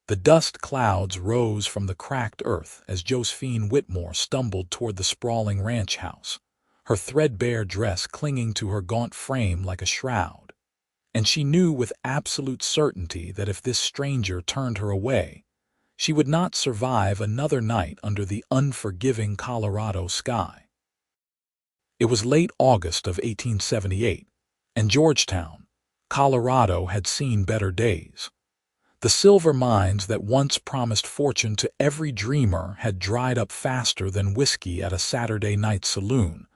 The dust clouds rose from the cracked earth as Josephine Whitmore stumbled toward the sprawling ranch house, her threadbare dress clinging to her gaunt frame like a shroud. And she knew with absolute certainty that if this stranger turned her away, she would not survive another night under the unforgiving Colorado sky. It was late August of 1878, and Georgetown, Colorado had seen better days. The silver mines that once promised fortune to every dreamer had dried up faster than whiskey at a Saturday night saloon,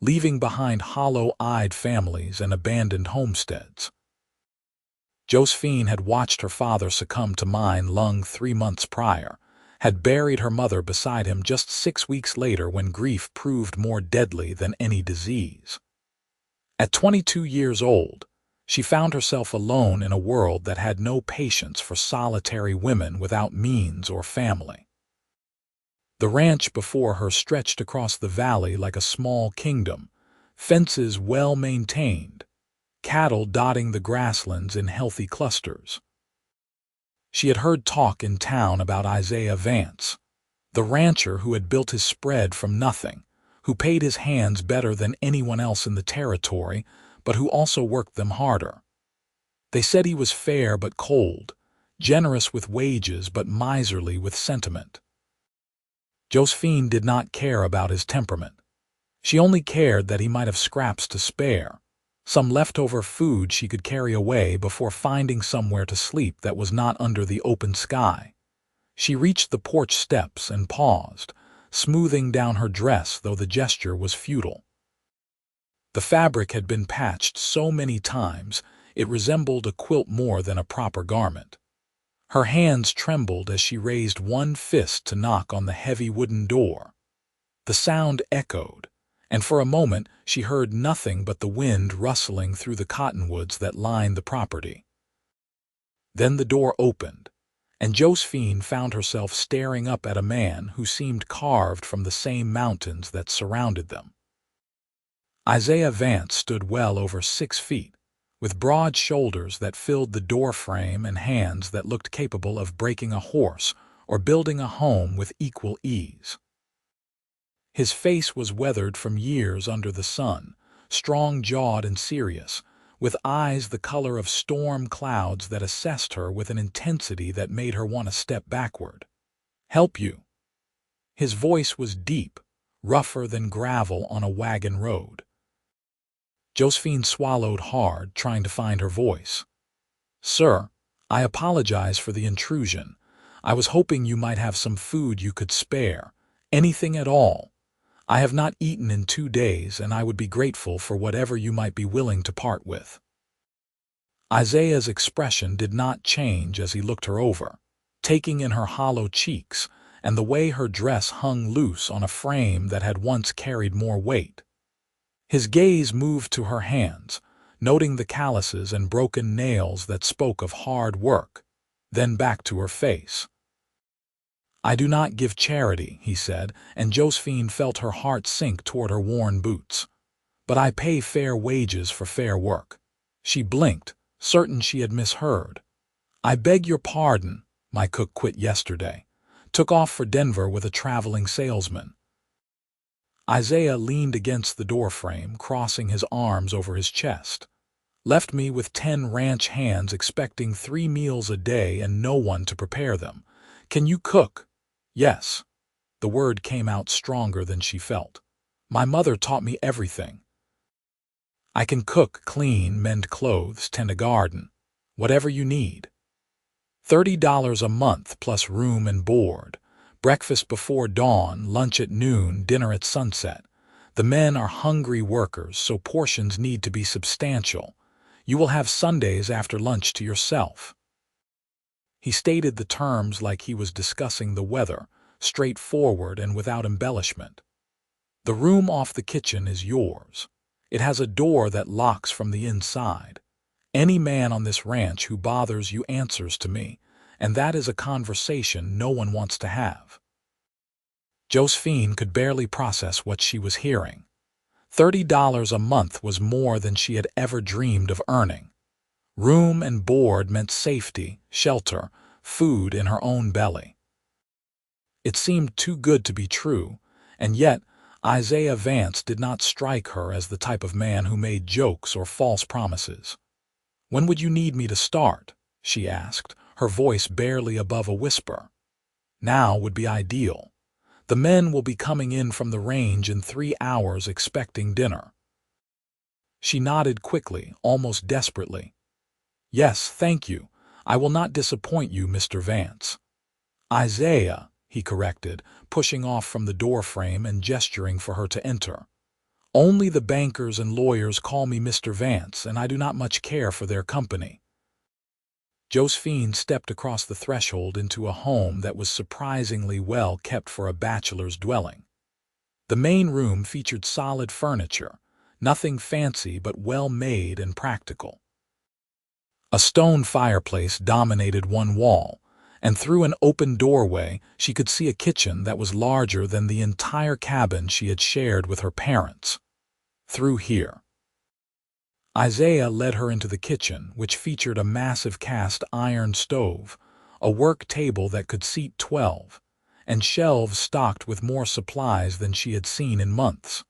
leaving behind hollow-eyed families and abandoned homesteads. Josephine had watched her father succumb to mine lung 3 months prior, had buried her mother beside him just 6 weeks later when grief proved more deadly than any disease. At 22 years old, she found herself alone in a world that had no patience for solitary women without means or family. The ranch before her stretched across the valley like a small kingdom, fences well maintained, cattle dotting the grasslands in healthy clusters. She had heard talk in town about Isaiah Vance, the rancher who had built his spread from nothing, who paid his hands better than anyone else in the territory, but who also worked them harder. They said he was fair but cold, generous with wages but miserly with sentiment. Josephine did not care about his temperament. She only cared that he might have scraps to spare, some leftover food she could carry away before finding somewhere to sleep that was not under the open sky. She reached the porch steps and paused, smoothing down her dress though the gesture was futile. The fabric had been patched so many times it resembled a quilt more than a proper garment. Her hands trembled as she raised one fist to knock on the heavy wooden door. The sound echoed, and for a moment she heard nothing but the wind rustling through the cottonwoods that lined the property. Then the door opened, and Josephine found herself staring up at a man who seemed carved from the same mountains that surrounded them. Isaiah Vance stood well over 6 feet, with broad shoulders that filled the doorframe and hands that looked capable of breaking a horse or building a home with equal ease. His face was weathered from years under the sun, strong-jawed and serious, with eyes the color of storm clouds that assessed her with an intensity that made her want to step backward. "Help you?" His voice was deep, rougher than gravel on a wagon road. Josephine swallowed hard, trying to find her voice. "Sir, I apologize for the intrusion. I was hoping you might have some food you could spare, anything at all. I have not eaten in 2 days, and I would be grateful for whatever you might be willing to part with." Isaiah's expression did not change as he looked her over, taking in her hollow cheeks and the way her dress hung loose on a frame that had once carried more weight. His gaze moved to her hands, noting the calluses and broken nails that spoke of hard work, then back to her face. "I do not give charity," he said, and Josephine felt her heart sink toward her worn boots. "But I pay fair wages for fair work." She blinked, certain she had misheard. "I beg your pardon. My cook quit yesterday. Took off for Denver with a traveling salesman." Isaiah leaned against the doorframe, crossing his arms over his chest. "Left me with 10 ranch hands expecting 3 meals a day and no one to prepare them. Can you cook?" "Yes." The word came out stronger than she felt. "My mother taught me everything. I can cook, clean, mend clothes, tend a garden. Whatever you need. $30 a month plus room and board. Breakfast before dawn, lunch at noon, dinner at sunset. The men are hungry workers, so portions need to be substantial. You will have Sundays after lunch to yourself." He stated the terms like he was discussing the weather, straightforward and without embellishment. "The room off the kitchen is yours. It has a door that locks from the inside. Any man on this ranch who bothers you answers to me, and that is a conversation no one wants to have." Josephine could barely process what she was hearing. $30 a month was more than she had ever dreamed of earning. Room and board meant safety, shelter, food in her own belly. It seemed too good to be true, and yet Isaiah Vance did not strike her as the type of man who made jokes or false promises. "When would you need me to start?" she asked, her voice barely above a whisper. "Now would be ideal. The men will be coming in from the range in 3 hours expecting dinner." She nodded quickly, almost desperately. "Yes, thank you. I will not disappoint you, Mr. Vance." "Isaiah," he corrected, pushing off from the doorframe and gesturing for her to enter. "Only the bankers and lawyers call me Mr. Vance, and I do not much care for their company." Josephine stepped across the threshold into a home that was surprisingly well kept for a bachelor's dwelling. The main room featured solid furniture, nothing fancy but well-made and practical. A stone fireplace dominated one wall, and through an open doorway she could see a kitchen that was larger than the entire cabin she had shared with her parents. "Through here." Isaiah led her into the kitchen, which featured a massive cast iron stove, a work table that could seat 12, and shelves stocked with more supplies than she had seen in months.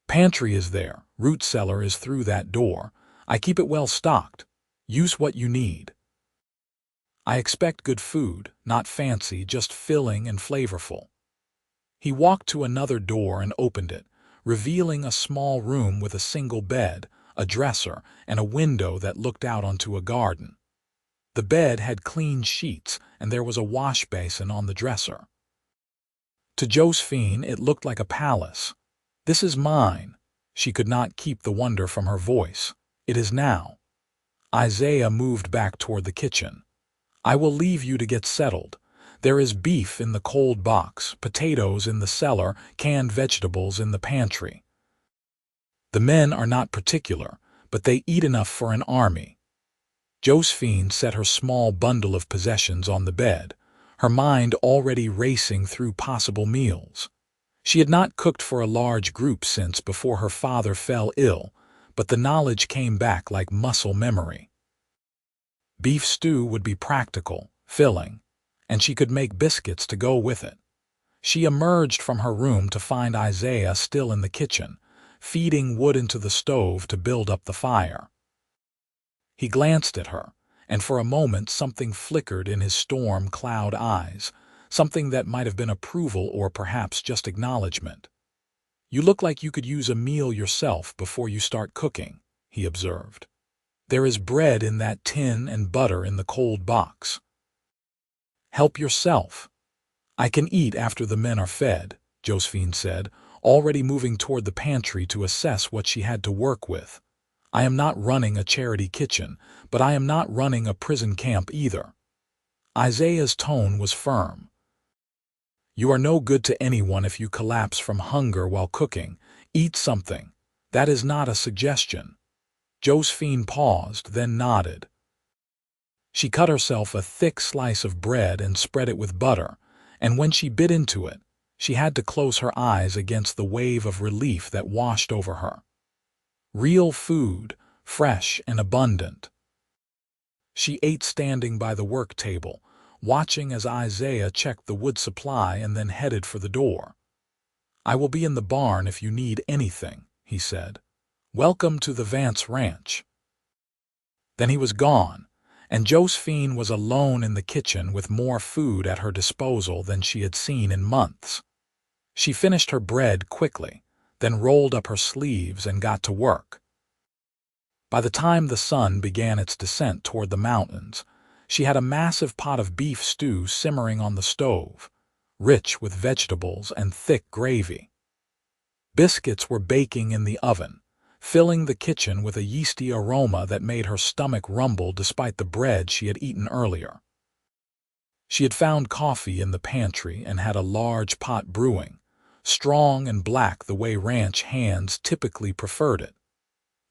"Pantry is there, root cellar is through that door. I keep it well stocked. Use what you need. I expect good food, not fancy, just filling and flavorful." He walked to another door and opened it, revealing a small room with a single bed, a dresser, and a window that looked out onto a garden. The bed had clean sheets, and there was a wash basin on the dresser. To Josephine, it looked like a palace. "This is mine." She could not keep the wonder from her voice. "It is now." Isaiah moved back toward the kitchen. "I will leave you to get settled. There is beef in the cold box, potatoes in the cellar, canned vegetables in the pantry. The men are not particular, but they eat enough for an army." Josephine set her small bundle of possessions on the bed, her mind already racing through possible meals. She had not cooked for a large group since before her father fell ill, but the knowledge came back like muscle memory. Beef stew would be practical, filling, and she could make biscuits to go with it. She emerged from her room to find Isaiah still in the kitchen, feeding wood into the stove to build up the fire. He glanced at her, and for a moment something flickered in his storm cloud eyes, something that might have been approval or perhaps just acknowledgement. "You look like you could use a meal yourself before you start cooking," he observed. "There is bread in that tin and butter in the cold box. Help yourself." "I can eat after the men are fed," Josephine said, already moving toward the pantry to assess what she had to work with. "I am not running a charity kitchen, but I am not running a prison camp either." Isaiah's tone was firm. "You are no good to anyone if you collapse from hunger while cooking. Eat something. That is not a suggestion." Josephine paused, then nodded. She cut herself a thick slice of bread and spread it with butter, and when she bit into it, she had to close her eyes against the wave of relief that washed over her. Real food, fresh and abundant. She ate standing by the work table, watching as Isaiah checked the wood supply and then headed for the door. "I will be in the barn if you need anything," he said. "Welcome to the Vance Ranch." Then he was gone, and Josephine was alone in the kitchen with more food at her disposal than she had seen in months. She finished her bread quickly, then rolled up her sleeves and got to work. By the time the sun began its descent toward the mountains, she had a massive pot of beef stew simmering on the stove, rich with vegetables and thick gravy. Biscuits were baking in the oven, filling the kitchen with a yeasty aroma that made her stomach rumble despite the bread she had eaten earlier. She had found coffee in the pantry and had a large pot brewing, strong and black the way ranch hands typically preferred it.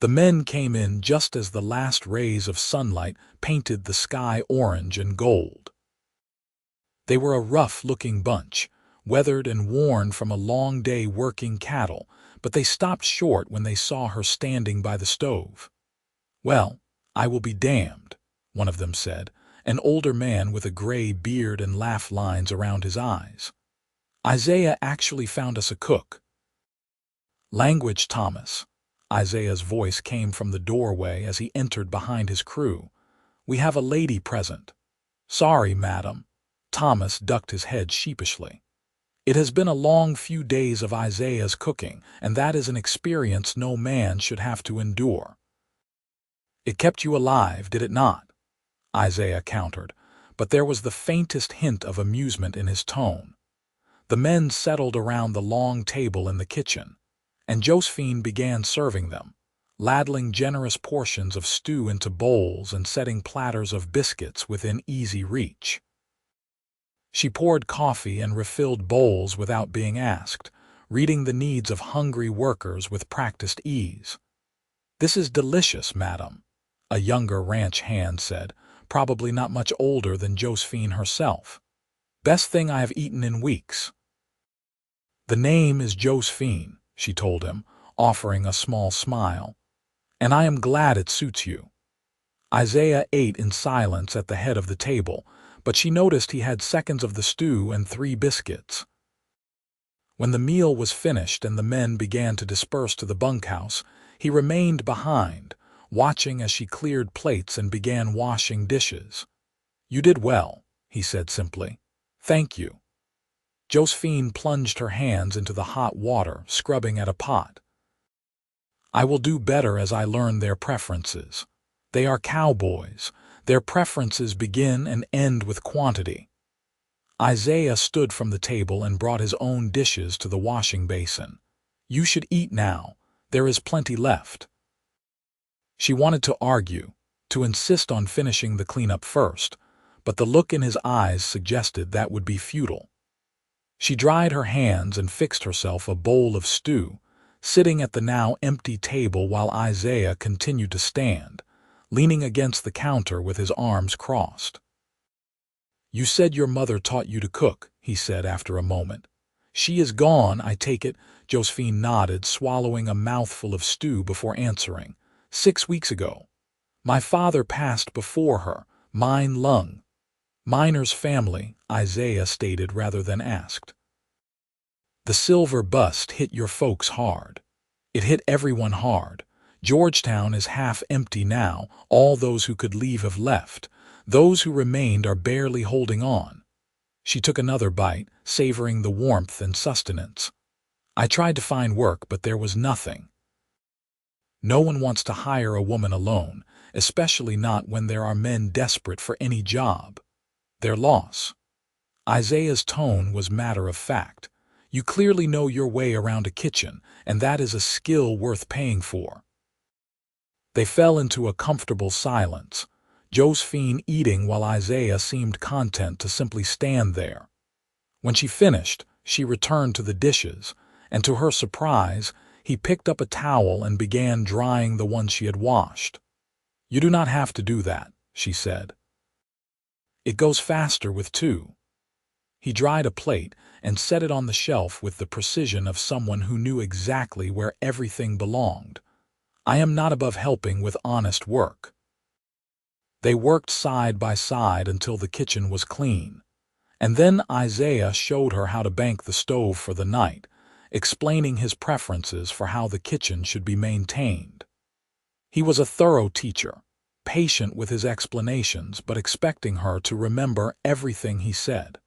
The men came in just as the last rays of sunlight painted the sky orange and gold. They were a rough-looking bunch, weathered and worn from a long day working cattle, but they stopped short when they saw her standing by the stove. "Well, I will be damned," one of them said, an older man with a gray beard and laugh lines around his eyes. "Isaiah actually found us a cook." "Language, Thomas." Isaiah's voice came from the doorway as he entered behind his crew. "We have a lady present." "Sorry, madam." Thomas ducked his head sheepishly. It has been a long few days of Isaiah's cooking, and that is an experience no man should have to endure. "It kept you alive, did it not?" Isaiah countered, but there was the faintest hint of amusement in his tone. The men settled around the long table in the kitchen, and Josephine began serving them, ladling generous portions of stew into bowls and setting platters of biscuits within easy reach. She poured coffee and refilled bowls without being asked, reading the needs of hungry workers with practiced ease. "This is delicious, madam," a younger ranch hand said, probably not much older than Josephine herself. "Best thing I have eaten in weeks." "The name is Josephine," she told him, offering a small smile, "and I am glad it suits you." Isaiah ate in silence at the head of the table, but she noticed he had seconds of the stew and 3 biscuits. When the meal was finished and the men began to disperse to the bunkhouse, he remained behind, watching as she cleared plates and began washing dishes. "You did well," he said simply. "Thank you." Josephine plunged her hands into the hot water, scrubbing at a pot. "I will do better as I learn their preferences. They are cowboys. Their preferences begin and end with quantity." Isaiah stood from the table and brought his own dishes to the washing basin. "You should eat now. There is plenty left." She wanted to argue, to insist on finishing the cleanup first, but the look in his eyes suggested that would be futile. She dried her hands and fixed herself a bowl of stew, sitting at the now empty table while Isaiah continued to stand, leaning against the counter with his arms crossed. "You said your mother taught you to cook," he said after a moment. "She is gone, I take it." Josephine nodded, swallowing a mouthful of stew before answering. 6 weeks ago. My father passed before her, mine lung." "Miner's family," Isaiah stated rather than asked. "The silver bust hit your folks hard. It hit everyone hard. Georgetown is half empty now. All those who could leave have left. Those who remained are barely holding on." She took another bite, savoring the warmth and sustenance. "I tried to find work, but there was nothing. No one wants to hire a woman alone, especially not when there are men desperate for any job. Their loss." Isaiah's tone was matter of fact. "You clearly know your way around a kitchen, and that is a skill worth paying for." They fell into a comfortable silence, Josephine eating while Isaiah seemed content to simply stand there. When she finished, she returned to the dishes, and to her surprise, he picked up a towel and began drying the one she had washed. "You do not have to do that," she said. "It goes faster with 2. He dried a plate and set it on the shelf with the precision of someone who knew exactly where everything belonged. "I am not above helping with honest work." They worked side by side until the kitchen was clean, and then Isaiah showed her how to bank the stove for the night, explaining his preferences for how the kitchen should be maintained. He was a thorough teacher, patient with his explanations but expecting her to remember everything he said.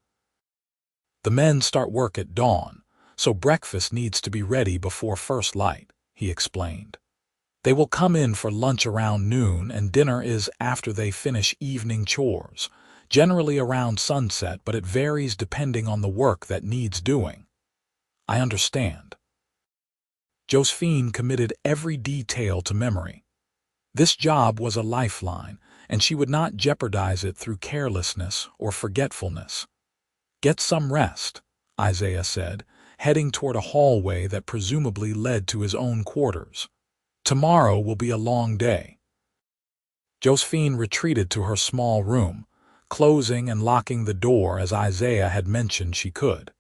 "The men start work at dawn, so breakfast needs to be ready before first light," he explained. "They will come in for lunch around noon, and dinner is after they finish evening chores, generally around sunset, but it varies depending on the work that needs doing." "I understand." Josephine committed every detail to memory. This job was a lifeline, and she would not jeopardize it through carelessness or forgetfulness. "Get some rest," Isaiah said, heading toward a hallway that presumably led to his own quarters. "Tomorrow will be a long day." Josephine retreated to her small room, closing and locking the door as Isaiah had mentioned she could.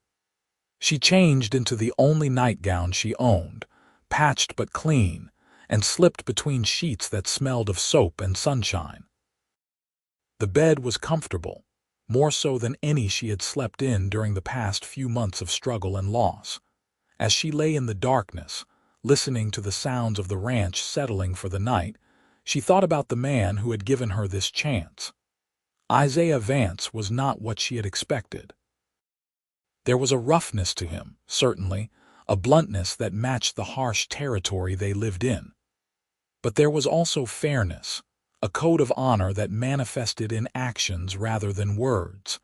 She changed into the only nightgown she owned, patched but clean, and slipped between sheets that smelled of soap and sunshine. The bed was comfortable, more so than any she had slept in during the past few months of struggle and loss. As she lay in the darkness, listening to the sounds of the ranch settling for the night, she thought about the man who had given her this chance. Isaiah Vance was not what she had expected. There was a roughness to him, certainly, a bluntness that matched the harsh territory they lived in. But there was also fairness, a code of honor that manifested in actions rather than words.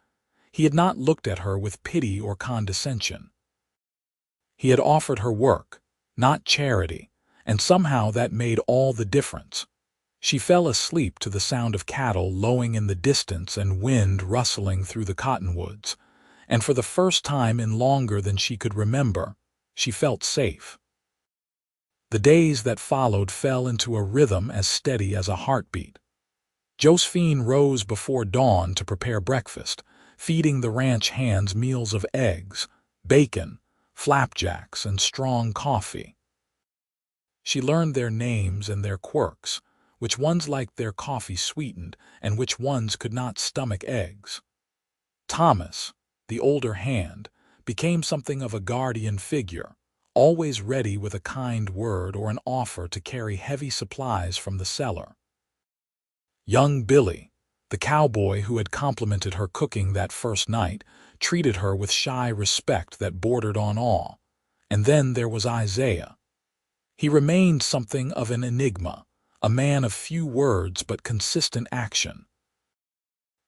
He had not looked at her with pity or condescension. He had offered her work, not charity, and somehow that made all the difference. She fell asleep to the sound of cattle lowing in the distance and wind rustling through the cottonwoods, and for the first time in longer than she could remember, she felt safe. The days that followed fell into a rhythm as steady as a heartbeat. Josephine rose before dawn to prepare breakfast, feeding the ranch hands meals of eggs, bacon, flapjacks, and strong coffee. She learned their names and their quirks, which ones liked their coffee sweetened and which ones could not stomach eggs. Thomas, the older hand, became something of a guardian figure, always ready with a kind word or an offer to carry heavy supplies from the cellar. Young Billy, the cowboy who had complimented her cooking that first night, treated her with shy respect that bordered on awe. And then there was Isaiah. He remained something of an enigma, a man of few words but consistent action.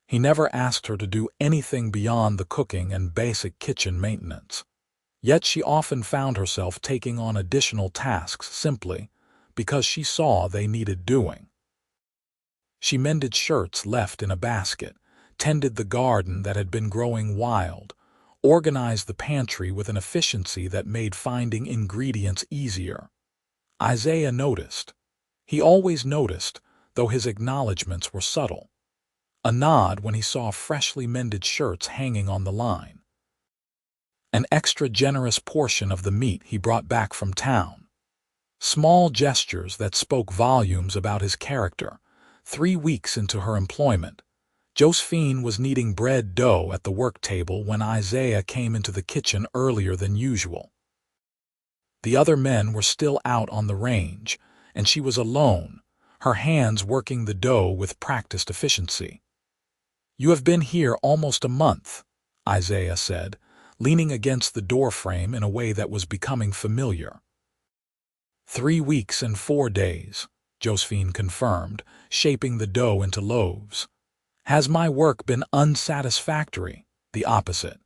He never asked her to do anything beyond the cooking and basic kitchen maintenance. Yet she often found herself taking on additional tasks simply because she saw they needed doing. She mended shirts left in a basket, tended the garden that had been growing wild, organized the pantry with an efficiency that made finding ingredients easier. Isaiah noticed. He always noticed, though his acknowledgments were subtle. A nod when he saw freshly mended shirts hanging on the line. An extra generous portion of the meat he brought back from town. Small gestures that spoke volumes about his character. 3 weeks into her employment, Josephine was kneading bread dough at the work table when Isaiah came into the kitchen earlier than usual. The other men were still out on the range, and she was alone, her hands working the dough with practiced efficiency. "You have been here almost a month," Isaiah said, leaning against the doorframe in a way that was becoming familiar. 3 weeks and 4 days, Josephine confirmed, shaping the dough into loaves. "Has my work been unsatisfactory?" "The opposite."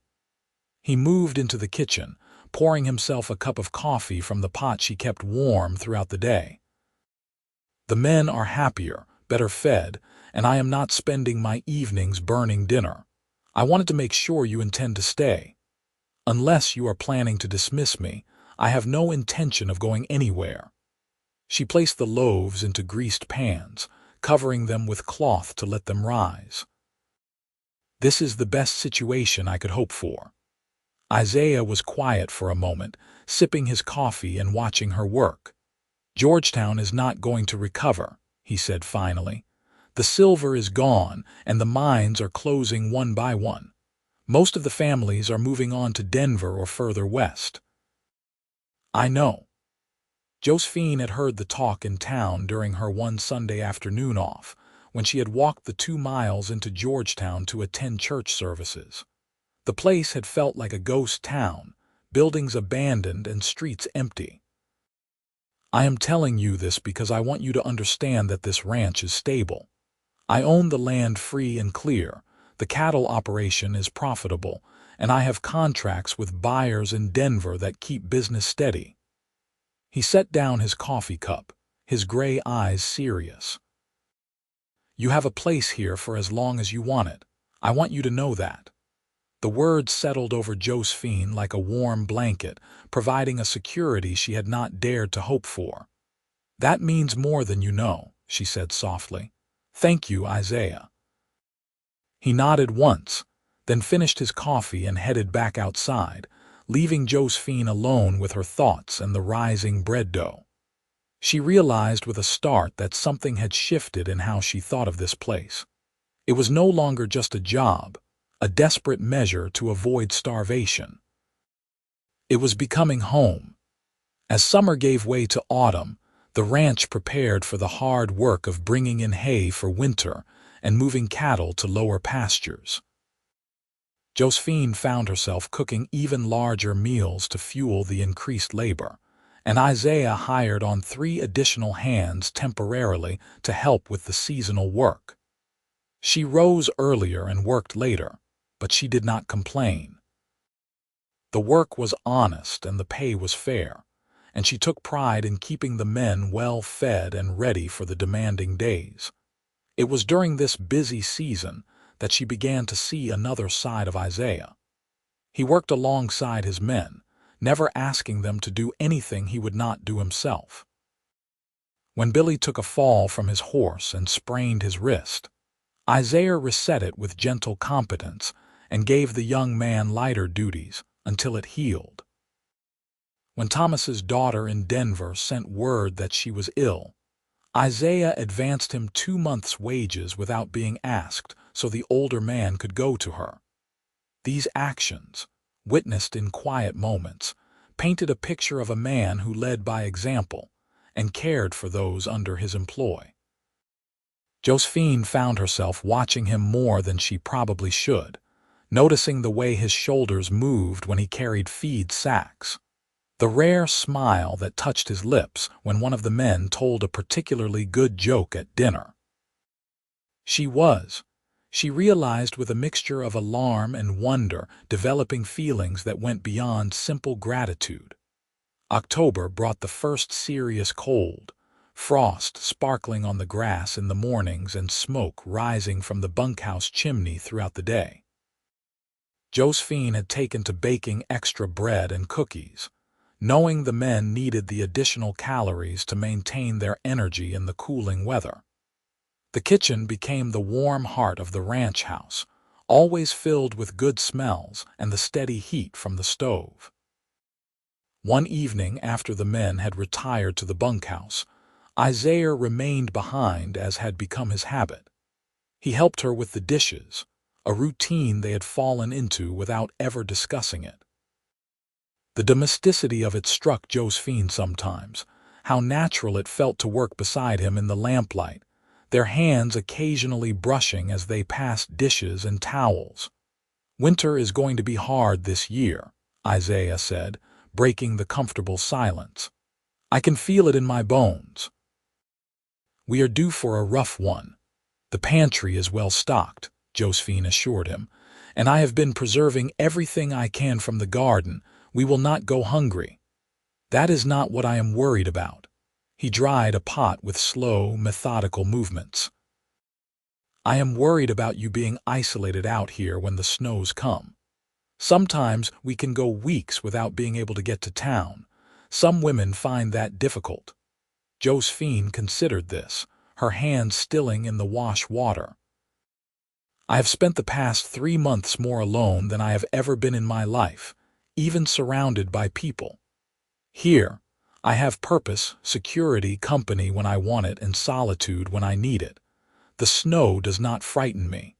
He moved into the kitchen, pouring himself a cup of coffee from the pot she kept warm throughout the day. "The men are happier, better fed, and I am not spending my evenings burning dinner. I wanted to make sure you intend to stay. Unless you are planning to dismiss me, I have no intention of going anywhere." She placed the loaves into greased pans, covering them with cloth to let them rise. "This is the best situation I could hope for." Isaiah was quiet for a moment, sipping his coffee and watching her work. "Georgetown is not going to recover," he said finally. "The silver is gone, and the mines are closing one by one. Most of the families are moving on to Denver or further west." "I know." Josephine had heard the talk in town during her one Sunday afternoon off, when she had walked the 2 miles into Georgetown to attend church services. The place had felt like a ghost town, buildings abandoned and streets empty. "I am telling you this because I want you to understand that this ranch is stable. I own the land free and clear, the cattle operation is profitable, and I have contracts with buyers in Denver that keep business steady." He set down his coffee cup, his gray eyes serious. "You have a place here for as long as you want it. I want you to know that." The words settled over Josephine like a warm blanket, providing a security she had not dared to hope for. "That means more than you know," she said softly. "Thank you, Isaiah." He nodded once, then finished his coffee and headed back outside, leaving Josephine alone with her thoughts and the rising bread dough. She realized with a start that something had shifted in how she thought of this place. It was no longer just a job, a desperate measure to avoid starvation. It was becoming home. As summer gave way to autumn, the ranch prepared for the hard work of bringing in hay for winter and moving cattle to lower pastures. Josephine found herself cooking even larger meals to fuel the increased labor, and Isaiah hired on 3 additional hands temporarily to help with the seasonal work. She rose earlier and worked later, but she did not complain. The work was honest and the pay was fair, and she took pride in keeping the men well fed and ready for the demanding days. It was during this busy season that she began to see another side of Isaiah. He worked alongside his men, never asking them to do anything he would not do himself. When Billy took a fall from his horse and sprained his wrist, Isaiah reset it with gentle competence and gave the young man lighter duties until it healed. When Thomas's daughter in Denver sent word that she was ill, Isaiah advanced him 2 months' wages without being asked so the older man could go to her. These actions, witnessed in quiet moments, painted a picture of a man who led by example and cared for those under his employ. Josephine found herself watching him more than she probably should, noticing the way his shoulders moved when he carried feed sacks, the rare smile that touched his lips when one of the men told a particularly good joke at dinner. She realized with a mixture of alarm and wonder, developing feelings that went beyond simple gratitude. October brought the first serious cold, frost sparkling on the grass in the mornings and smoke rising from the bunkhouse chimney throughout the day. Josephine had taken to baking extra bread and cookies, knowing the men needed the additional calories to maintain their energy in the cooling weather. The kitchen became the warm heart of the ranch house, always filled with good smells and the steady heat from the stove. One evening after the men had retired to the bunkhouse, Isaiah remained behind as had become his habit. He helped her with the dishes, a routine they had fallen into without ever discussing it. The domesticity of it struck Josephine sometimes, how natural it felt to work beside him in the lamplight, their hands occasionally brushing as they passed dishes and towels. "Winter is going to be hard this year," Isaiah said, breaking the comfortable silence. "I can feel it in my bones." "We are due for a rough one. The pantry is well stocked," Josephine assured him, "and I have been preserving everything I can from the garden. We will not go hungry." "That is not what I am worried about." He dried a pot with slow, methodical movements. "I am worried about you being isolated out here when the snows come. Sometimes we can go weeks without being able to get to town. Some women find that difficult." Josephine considered this, her hands stilling in the wash water. "I have spent the past 3 months more alone than I have ever been in my life, even surrounded by people. Here, I have purpose, security, company when I want it, and solitude when I need it. The snow does not frighten me."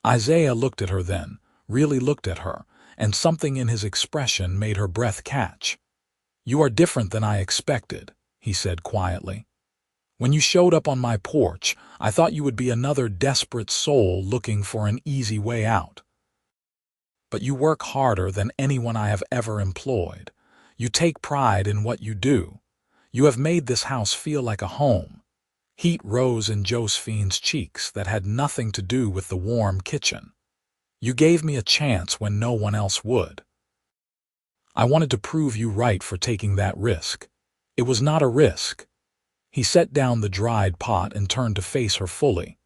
Isaiah looked at her then, really looked at her, and something in his expression made her breath catch. "You are different than I expected," he said quietly. "When you showed up on my porch, I thought you would be another desperate soul looking for an easy way out. But you work harder than anyone I have ever employed. You take pride in what you do. You have made this house feel like a home." Heat rose in Josephine's cheeks that had nothing to do with the warm kitchen. "You gave me a chance when no one else would. I wanted to prove you right for taking that risk. It was not a risk." He set down the dried pot and turned to face her fully.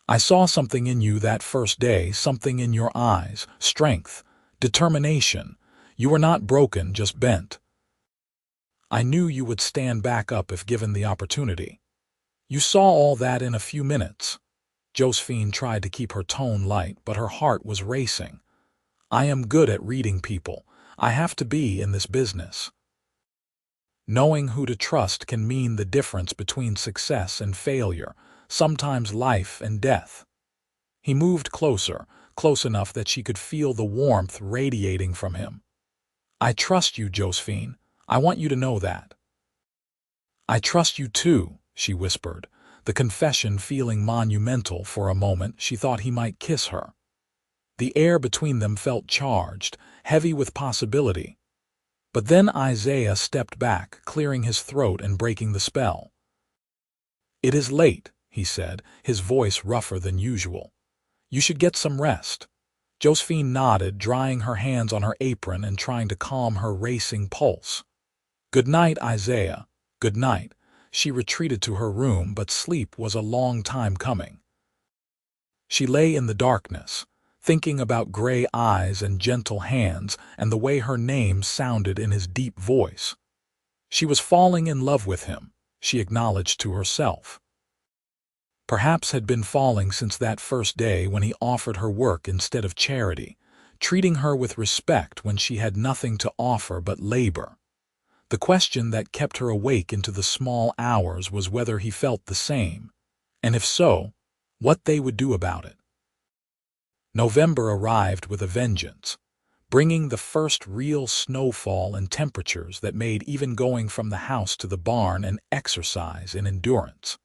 "I saw something in you that first day, something in your eyes, strength, determination. You were not broken, just bent. I knew you would stand back up if given the opportunity. You saw all that in a few minutes." Josephine tried to keep her tone light, but her heart was racing. "I am good at reading people. I have to be in this business." Knowing who to trust can mean the difference between success and failure, sometimes life and death. He moved closer, close enough that she could feel the warmth radiating from him. "I trust you, Josephine. I want you to know that." "I trust you too," she whispered, the confession feeling monumental. For a moment she thought he might kiss her. The air between them felt charged, heavy with possibility. But then Isaiah stepped back, clearing his throat and breaking the spell. "It is late," he said, his voice rougher than usual. "You should get some rest." Josephine nodded, drying her hands on her apron and trying to calm her racing pulse. "Good night, Isaiah. Good night." She retreated to her room, but sleep was a long time coming. She lay in the darkness, thinking about gray eyes and gentle hands and the way her name sounded in his deep voice. She was falling in love with him, she acknowledged to herself. Perhaps had been falling since that first day when he offered her work instead of charity, treating her with respect when she had nothing to offer but labor. The question that kept her awake into the small hours was whether he felt the same, and if so, what they would do about it. November arrived with a vengeance, bringing the first real snowfall and temperatures that made even going from the house to the barn an exercise in endurance.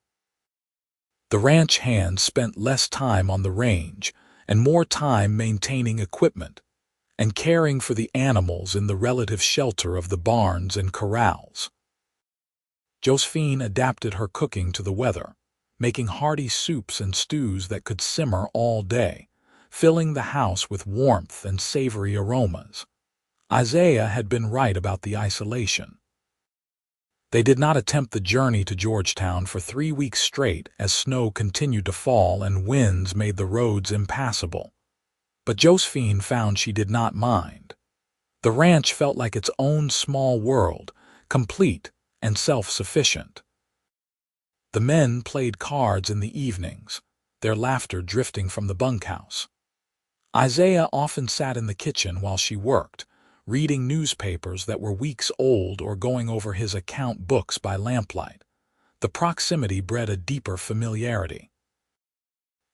The ranch hands spent less time on the range and more time maintaining equipment and caring for the animals in the relative shelter of the barns and corrals. Josephine adapted her cooking to the weather, making hearty soups and stews that could simmer all day, filling the house with warmth and savory aromas. Isaiah had been right about the isolation. They did not attempt the journey to Georgetown for 3 weeks straight as snow continued to fall and winds made the roads impassable. But Josephine found she did not mind. The ranch felt like its own small world, complete and self-sufficient. The men played cards in the evenings, their laughter drifting from the bunkhouse. Isaiah often sat in the kitchen while she worked, reading newspapers that were weeks old or going over his account books by lamplight. The proximity bred a deeper familiarity.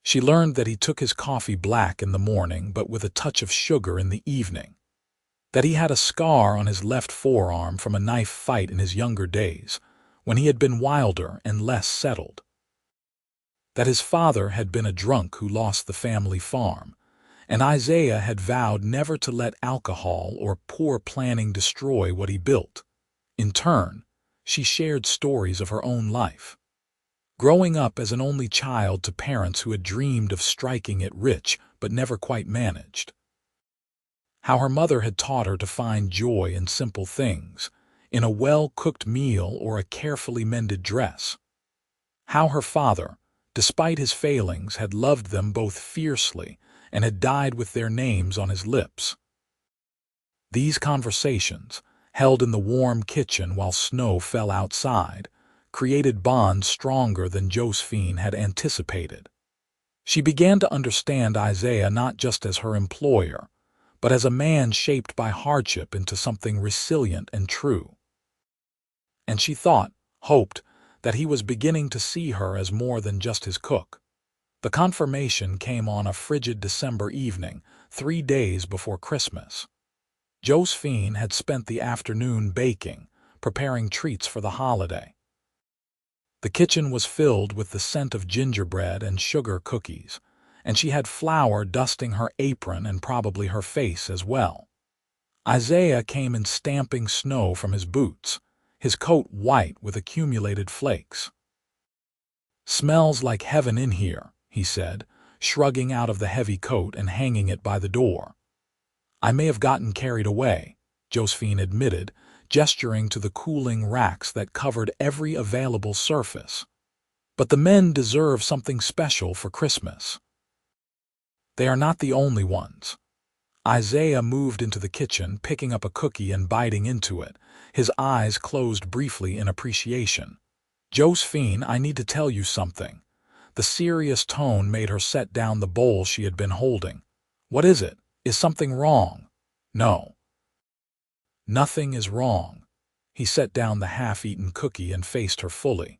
She learned that he took his coffee black in the morning but with a touch of sugar in the evening, that he had a scar on his left forearm from a knife fight in his younger days, when he had been wilder and less settled, that his father had been a drunk who lost the family farm, and Isaiah had vowed never to let alcohol or poor planning destroy what he built. In turn, she shared stories of her own life. Growing up as an only child to parents who had dreamed of striking it rich but never quite managed. How her mother had taught her to find joy in simple things, in a well-cooked meal or a carefully mended dress. How her father, despite his failings, had loved them both fiercely and had died with their names on his lips. These conversations, held in the warm kitchen while snow fell outside, created bonds stronger than Josephine had anticipated. She began to understand Isaiah not just as her employer, but as a man shaped by hardship into something resilient and true. And she hoped, that he was beginning to see her as more than just his cook. The confirmation came on a frigid December evening, 3 days before Christmas. Josephine had spent the afternoon baking, preparing treats for the holiday. The kitchen was filled with the scent of gingerbread and sugar cookies, and she had flour dusting her apron and probably her face as well. Isaiah came in stamping snow from his boots, his coat white with accumulated flakes. "Smells like heaven in here," he said, shrugging out of the heavy coat and hanging it by the door. "I may have gotten carried away," Josephine admitted, gesturing to the cooling racks that covered every available surface. "But the men deserve something special for Christmas. They are not the only ones." Isaiah moved into the kitchen, picking up a cookie and biting into it, his eyes closed briefly in appreciation. "Josephine, I need to tell you something." The serious tone made her set down the bowl she had been holding. "What is it? Is something wrong?" "No. Nothing is wrong." He set down the half-eaten cookie and faced her fully.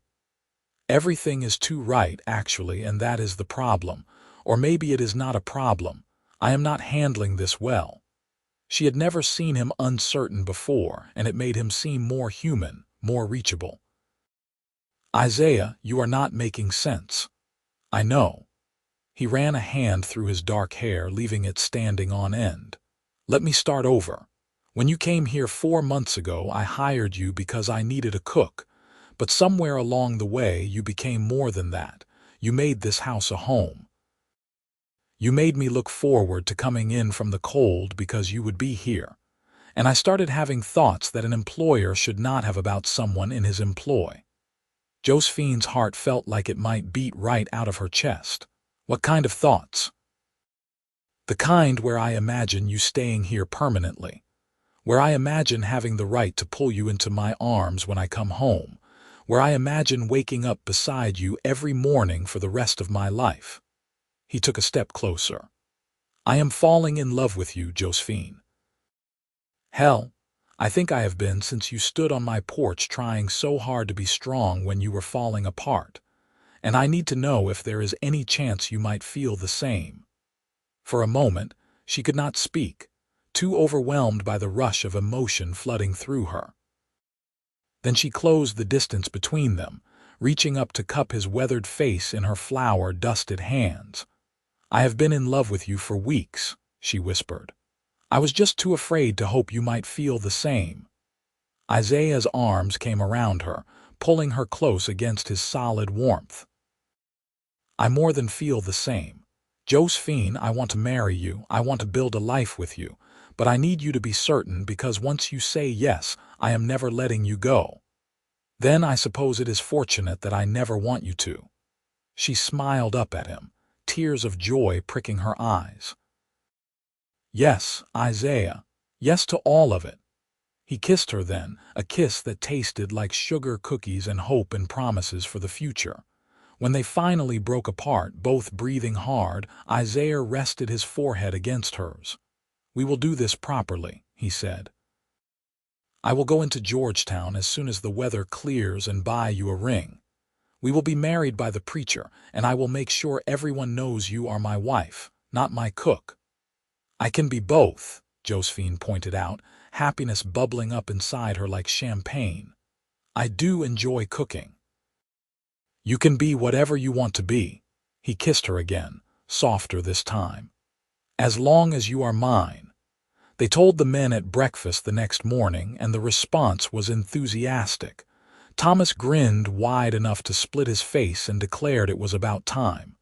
"Everything is too right, actually, and that is the problem. Or maybe it is not a problem. I am not handling this well. She had never seen him uncertain before, and it made him seem more human, more reachable. Isaiah, you are not making sense. I know. He ran a hand through his dark hair, leaving it standing on end. Let me start over. When you came here 4 months ago, I hired you because I needed a cook. But somewhere along the way, you became more than that. You made this house a home. You made me look forward to coming in from the cold because you would be here. And I started having thoughts that an employer should not have about someone in his employ. Josephine's heart felt like it might beat right out of her chest. What kind of thoughts? The kind where I imagine you staying here permanently. Where I imagine having the right to pull you into my arms when I come home. Where I imagine waking up beside you every morning for the rest of my life. He took a step closer. I am falling in love with you, Josephine. Hell, I think I have been since you stood on my porch trying so hard to be strong when you were falling apart. And I need to know if there is any chance you might feel the same. For a moment, she could not speak, too overwhelmed by the rush of emotion flooding through her. Then she closed the distance between them, reaching up to cup his weathered face in her flour-dusted hands. I have been in love with you for weeks, she whispered. I was just too afraid to hope you might feel the same. Isaiah's arms came around her, pulling her close against his solid warmth. I more than feel the same. Josephine, I want to marry you, I want to build a life with you, but I need you to be certain because once you say yes, I am never letting you go. Then I suppose it is fortunate that I never want you to. She smiled up at him, tears of joy pricking her eyes. Yes, Isaiah, yes to all of it. He kissed her then, a kiss that tasted like sugar cookies and hope and promises for the future. When they finally broke apart, both breathing hard, Isaiah rested his forehead against hers. We will do this properly, he said. I will go into Georgetown as soon as the weather clears and buy you a ring. We will be married by the preacher, and I will make sure everyone knows you are my wife, not my cook. I can be both, Josephine pointed out, happiness bubbling up inside her like champagne. I do enjoy cooking. You can be whatever you want to be. He kissed her again, softer this time. As long as you are mine. They told the men at breakfast the next morning, and the response was enthusiastic. Thomas grinned wide enough to split his face and declared it was about time.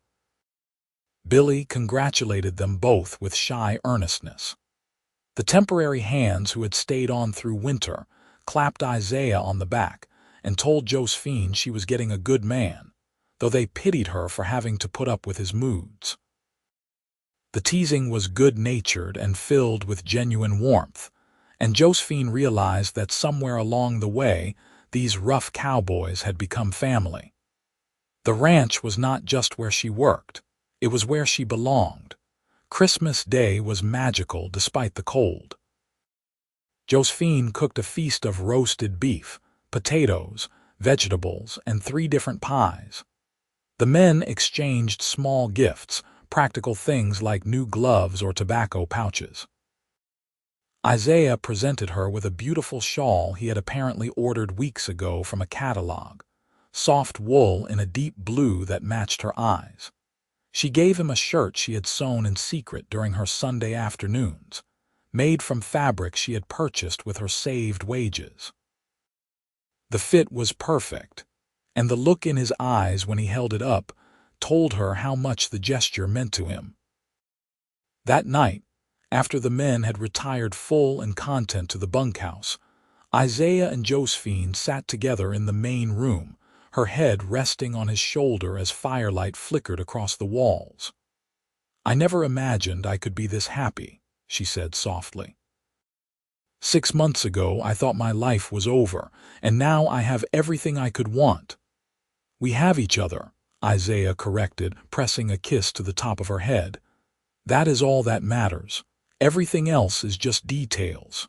Billy congratulated them both with shy earnestness. The temporary hands who had stayed on through winter clapped Isaiah on the back and told Josephine she was getting a good man, though they pitied her for having to put up with his moods. The teasing was good-natured and filled with genuine warmth, and Josephine realized that somewhere along the way, these rough cowboys had become family. The ranch was not just where she worked, it was where she belonged. Christmas Day was magical despite the cold. Josephine cooked a feast of roasted beef, potatoes, vegetables, and 3 different pies. The men exchanged small gifts, practical things like new gloves or tobacco pouches. Isaiah presented her with a beautiful shawl he had apparently ordered weeks ago from a catalog, soft wool in a deep blue that matched her eyes. She gave him a shirt she had sewn in secret during her Sunday afternoons, made from fabric she had purchased with her saved wages. The fit was perfect, and the look in his eyes when he held it up told her how much the gesture meant to him. That night, after the men had retired full and content to the bunkhouse, Isaiah and Josephine sat together in the main room, her head resting on his shoulder as firelight flickered across the walls. I never imagined I could be this happy, she said softly. 6 months ago I thought my life was over, and now I have everything I could want. We have each other, Isaiah corrected, pressing a kiss to the top of her head. That is all that matters. Everything else is just details.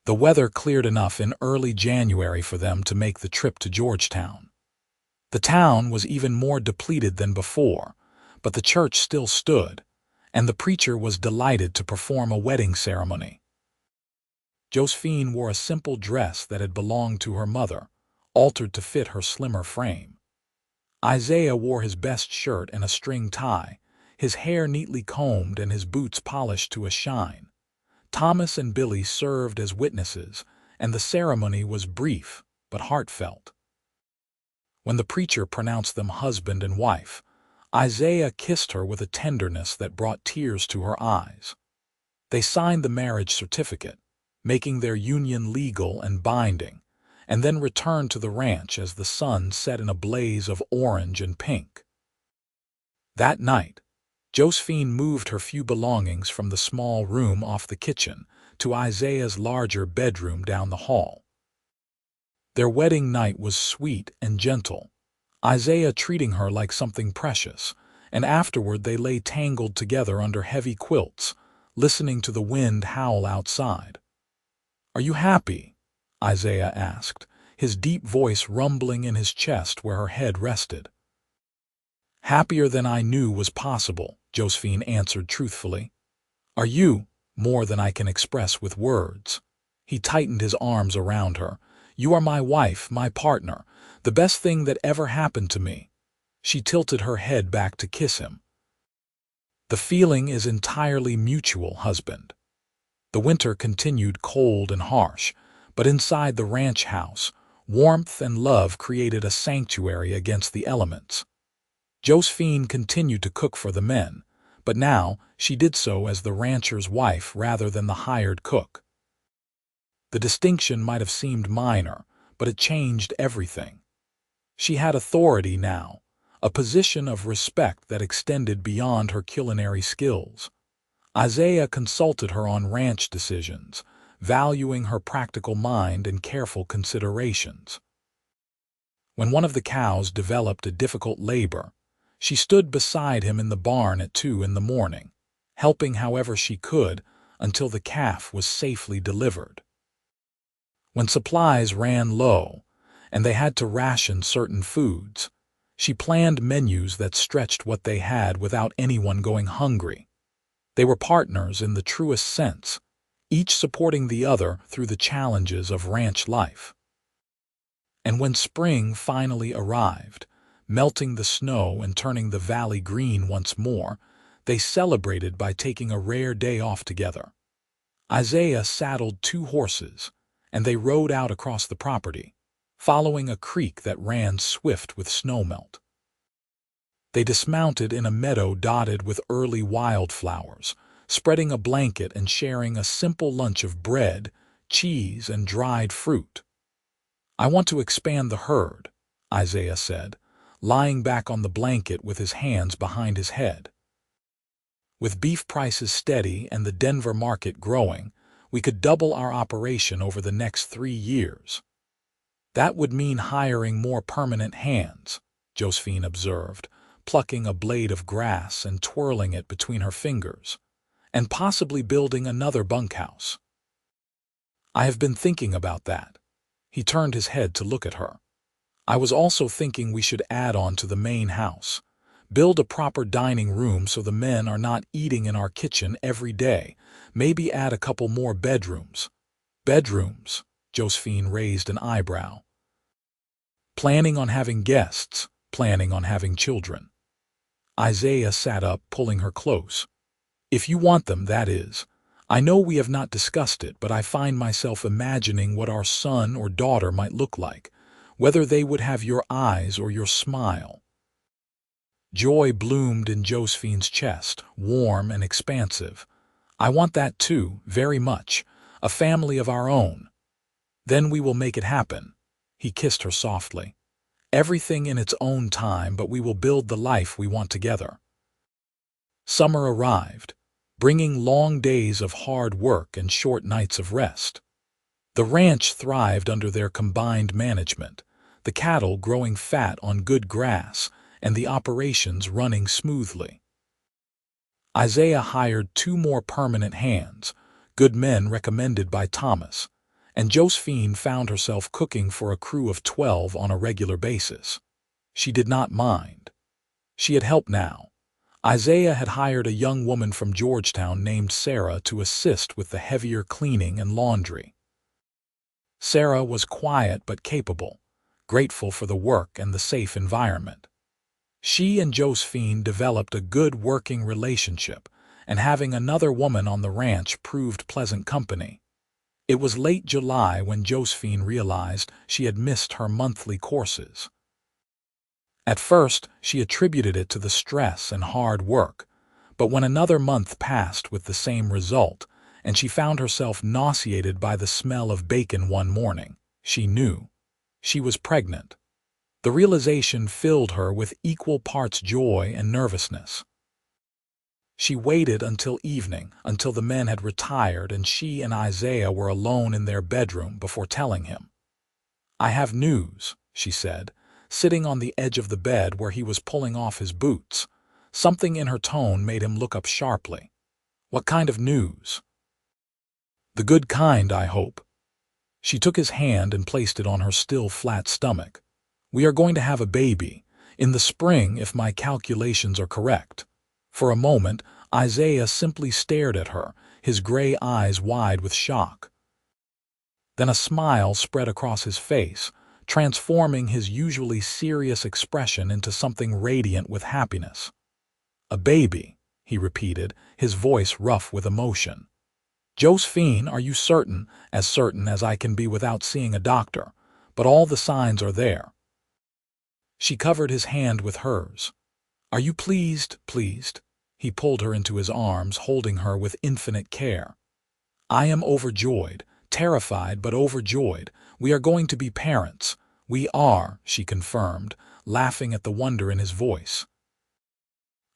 The weather cleared enough in early January for them to make the trip to Georgetown. The town was even more depleted than before, but the church still stood, and the preacher was delighted to perform a wedding ceremony. Josephine wore a simple dress that had belonged to her mother, altered to fit her slimmer frame. Isaiah wore his best shirt and a string tie, his hair neatly combed and his boots polished to a shine. Thomas and Billy served as witnesses, and the ceremony was brief but heartfelt. When the preacher pronounced them husband and wife, Isaiah kissed her with a tenderness that brought tears to her eyes. They signed the marriage certificate, making their union legal and binding, and then returned to the ranch as the sun set in a blaze of orange and pink. That night, Josephine moved her few belongings from the small room off the kitchen to Isaiah's larger bedroom down the hall. Their wedding night was sweet and gentle, Isaiah treating her like something precious, and afterward they lay tangled together under heavy quilts, listening to the wind howl outside. "Are you happy?" Isaiah asked, his deep voice rumbling in his chest where her head rested. "Happier than I knew was possible," Josephine answered truthfully. "Are you?" "More than I can express with words." He tightened his arms around her. "You are my wife, my partner, the best thing that ever happened to me." She tilted her head back to kiss him. "The feeling is entirely mutual, husband." The winter continued cold and harsh, but inside the ranch house, warmth and love created a sanctuary against the elements. Josephine continued to cook for the men, but now she did so as the rancher's wife rather than the hired cook. The distinction might have seemed minor, but it changed everything. She had authority now, a position of respect that extended beyond her culinary skills. Isaiah consulted her on ranch decisions, valuing her practical mind and careful considerations. When one of the cows developed a difficult labor, she stood beside him in the barn at 2 in the morning, helping however she could until the calf was safely delivered. When supplies ran low, and they had to ration certain foods, she planned menus that stretched what they had without anyone going hungry. They were partners in the truest sense, each supporting the other through the challenges of ranch life. And when spring finally arrived, melting the snow and turning the valley green once more, they celebrated by taking a rare day off together. Isaiah saddled 2 horses, and they rode out across the property, following a creek that ran swift with snowmelt. They dismounted in a meadow dotted with early wildflowers, spreading a blanket and sharing a simple lunch of bread, cheese, and dried fruit. "I want to expand the herd," Isaiah said, lying back on the blanket with his hands behind his head. "With beef prices steady and the Denver market growing, we could double our operation over the next 3 years. That would mean hiring more permanent hands," Josephine observed, plucking a blade of grass and twirling it between her fingers, "and possibly building another bunkhouse." "I have been thinking about that." He turned his head to look at her. "I was also thinking we should add on to the main house. Build a proper dining room so the men are not eating in our kitchen every day. Maybe add a couple more bedrooms." "Bedrooms?" Josephine raised an eyebrow. "Planning on having guests, planning on having children." Isaiah sat up, pulling her close. "If you want them, that is. I know we have not discussed it, but I find myself imagining what our son or daughter might look like, whether they would have your eyes or your smile." Joy bloomed in Josephine's chest, warm and expansive. "I want that too, very much. A family of our own. Then we will make it happen." He kissed her softly. "Everything in its own time, but we will build the life we want together." Summer arrived, bringing long days of hard work and short nights of rest. The ranch thrived under their combined management, the cattle growing fat on good grass, and the operations running smoothly. Isaiah hired 2 more permanent hands, good men recommended by Thomas, and Josephine found herself cooking for a crew of 12 on a regular basis. She did not mind. She had help now. Isaiah had hired a young woman from Georgetown named Sarah to assist with the heavier cleaning and laundry. Sarah was quiet but capable, grateful for the work and the safe environment. She and Josephine developed a good working relationship, and having another woman on the ranch proved pleasant company. It was late July when Josephine realized she had missed her monthly courses. At first, she attributed it to the stress and hard work, but when another month passed with the same result, and she found herself nauseated by the smell of bacon one morning, she knew she was pregnant. The realization filled her with equal parts joy and nervousness. She waited until evening, until the men had retired and she and Isaiah were alone in their bedroom before telling him. "I have news," she said, sitting on the edge of the bed where he was pulling off his boots. Something in her tone made him look up sharply. "What kind of news?" "The good kind, I hope." She took his hand and placed it on her still flat stomach. "We are going to have a baby, in the spring if my calculations are correct." For a moment, Isaiah simply stared at her, his gray eyes wide with shock. Then a smile spread across his face, transforming his usually serious expression into something radiant with happiness. "A baby," he repeated, his voice rough with emotion. "Josephine, are you certain as I can be without seeing a doctor, but all the signs are there?" She covered his hand with hers. "Are you pleased?" He pulled her into his arms, holding her with infinite care. "I am overjoyed, terrified but overjoyed. We are going to be parents." "We are," she confirmed, laughing at the wonder in his voice.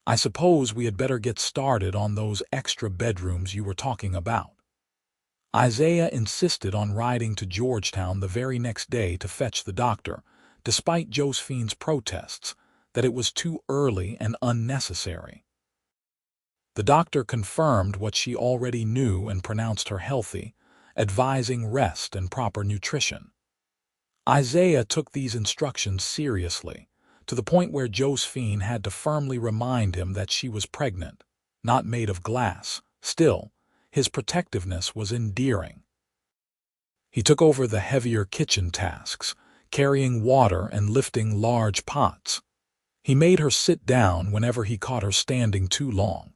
"I suppose we had better get started on those extra bedrooms you were talking about." Isaiah insisted on riding to Georgetown the very next day to fetch the doctor, despite Josephine's protests that it was too early and unnecessary. The doctor confirmed what she already knew and pronounced her healthy, advising rest and proper nutrition. Isaiah took these instructions seriously, to the point where Josephine had to firmly remind him that she was pregnant, not made of glass. Still, his protectiveness was endearing. He took over the heavier kitchen tasks, carrying water and lifting large pots. He made her sit down whenever he caught her standing too long.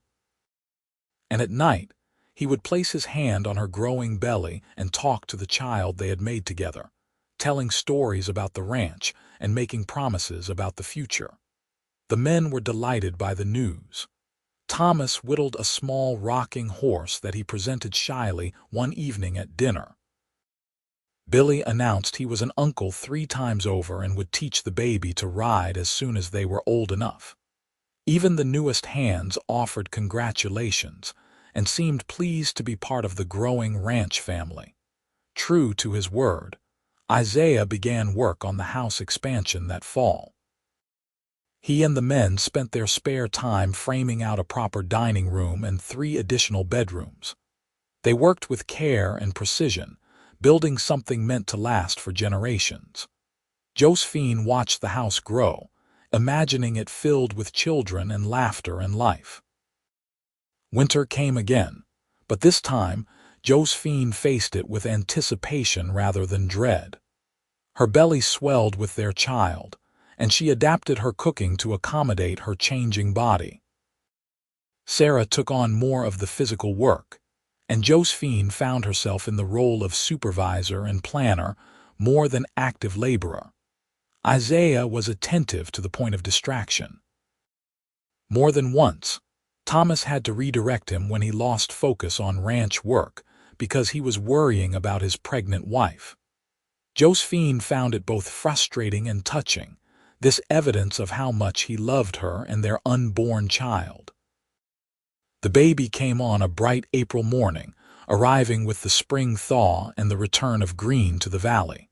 And at night, he would place his hand on her growing belly and talk to the child they had made together, telling stories about the ranch and making promises about the future. The men were delighted by the news. Thomas whittled a small rocking horse that he presented shyly one evening at dinner. Billy announced he was an uncle 3 times over and would teach the baby to ride as soon as they were old enough. Even the newest hands offered congratulations and seemed pleased to be part of the growing ranch family. True to his word, Isaiah began work on the house expansion that fall. He and the men spent their spare time framing out a proper dining room and 3 additional bedrooms. They worked with care and precision, building something meant to last for generations. Josephine watched the house grow, imagining it filled with children and laughter and life. Winter came again, but this time Josephine faced it with anticipation rather than dread. Her belly swelled with their child, and she adapted her cooking to accommodate her changing body. Sarah took on more of the physical work, and Josephine found herself in the role of supervisor and planner more than active laborer. Isaiah was attentive to the point of distraction. More than once, Thomas had to redirect him when he lost focus on ranch work because he was worrying about his pregnant wife. Josephine found it both frustrating and touching, this evidence of how much he loved her and their unborn child. The baby came on a bright April morning, arriving with the spring thaw and the return of green to the valley.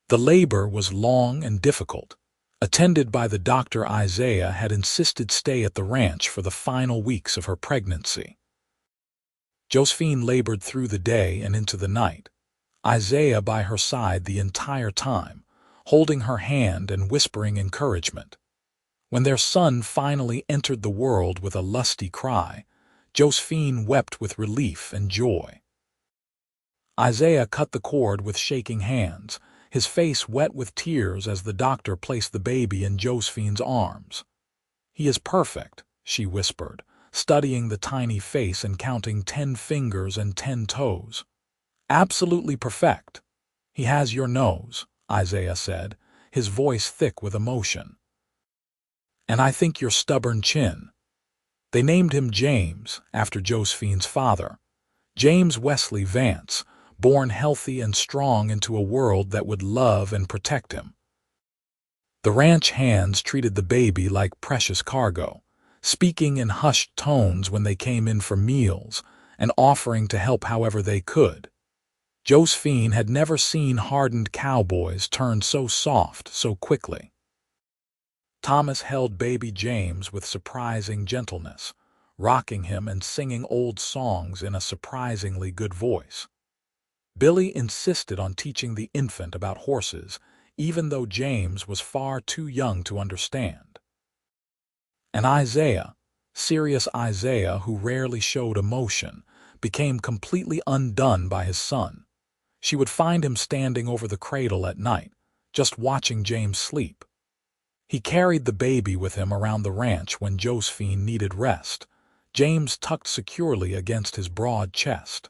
The labor was long and difficult, attended by the doctor Isaiah had insisted stay at the ranch for the final weeks of her pregnancy. Josephine labored through the day and into the night, Isaiah by her side the entire time, holding her hand and whispering encouragement. When their son finally entered the world with a lusty cry, Josephine wept with relief and joy. Isaiah cut the cord with shaking hands, his face wet with tears as the doctor placed the baby in Josephine's arms. "He is perfect," she whispered, studying the tiny face and counting 10 fingers and 10 toes. "Absolutely perfect. He has your nose," Isaiah said, his voice thick with emotion. "And I think your stubborn chin." They named him James, after Josephine's father, James Wesley Vance, born healthy and strong into a world that would love and protect him. The ranch hands treated the baby like precious cargo, speaking in hushed tones when they came in for meals and offering to help however they could. Josephine had never seen hardened cowboys turn so soft so quickly. Thomas held baby James with surprising gentleness, rocking him and singing old songs in a surprisingly good voice. Billy insisted on teaching the infant about horses, even though James was far too young to understand. And Isaiah, serious Isaiah who rarely showed emotion, became completely undone by his son. She would find him standing over the cradle at night, just watching James sleep. He carried the baby with him around the ranch when Josephine needed rest, James tucked securely against his broad chest.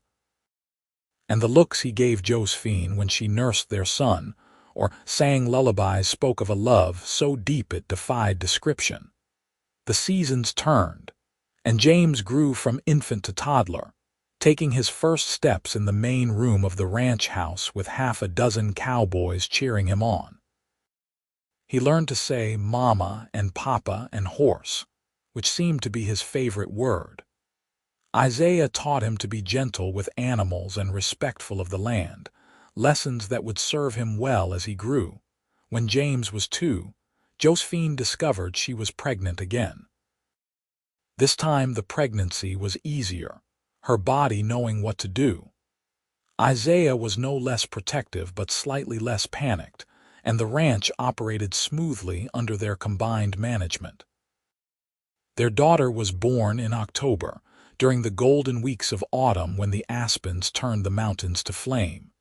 And the looks he gave Josephine when she nursed their son, or sang lullabies, spoke of a love so deep it defied description. The seasons turned, and James grew from infant to toddler, taking his first steps in the main room of the ranch house with half a dozen cowboys cheering him on. He learned to say mama and papa and horse, which seemed to be his favorite word. Isaiah taught him to be gentle with animals and respectful of the land, lessons that would serve him well as he grew. When James was 2, Josephine discovered she was pregnant again. This time the pregnancy was easier, her body knowing what to do. Isaiah was no less protective but slightly less panicked, and the ranch operated smoothly under their combined management. Their daughter was born in October, during the golden weeks of autumn when the aspens turned the mountains to flame.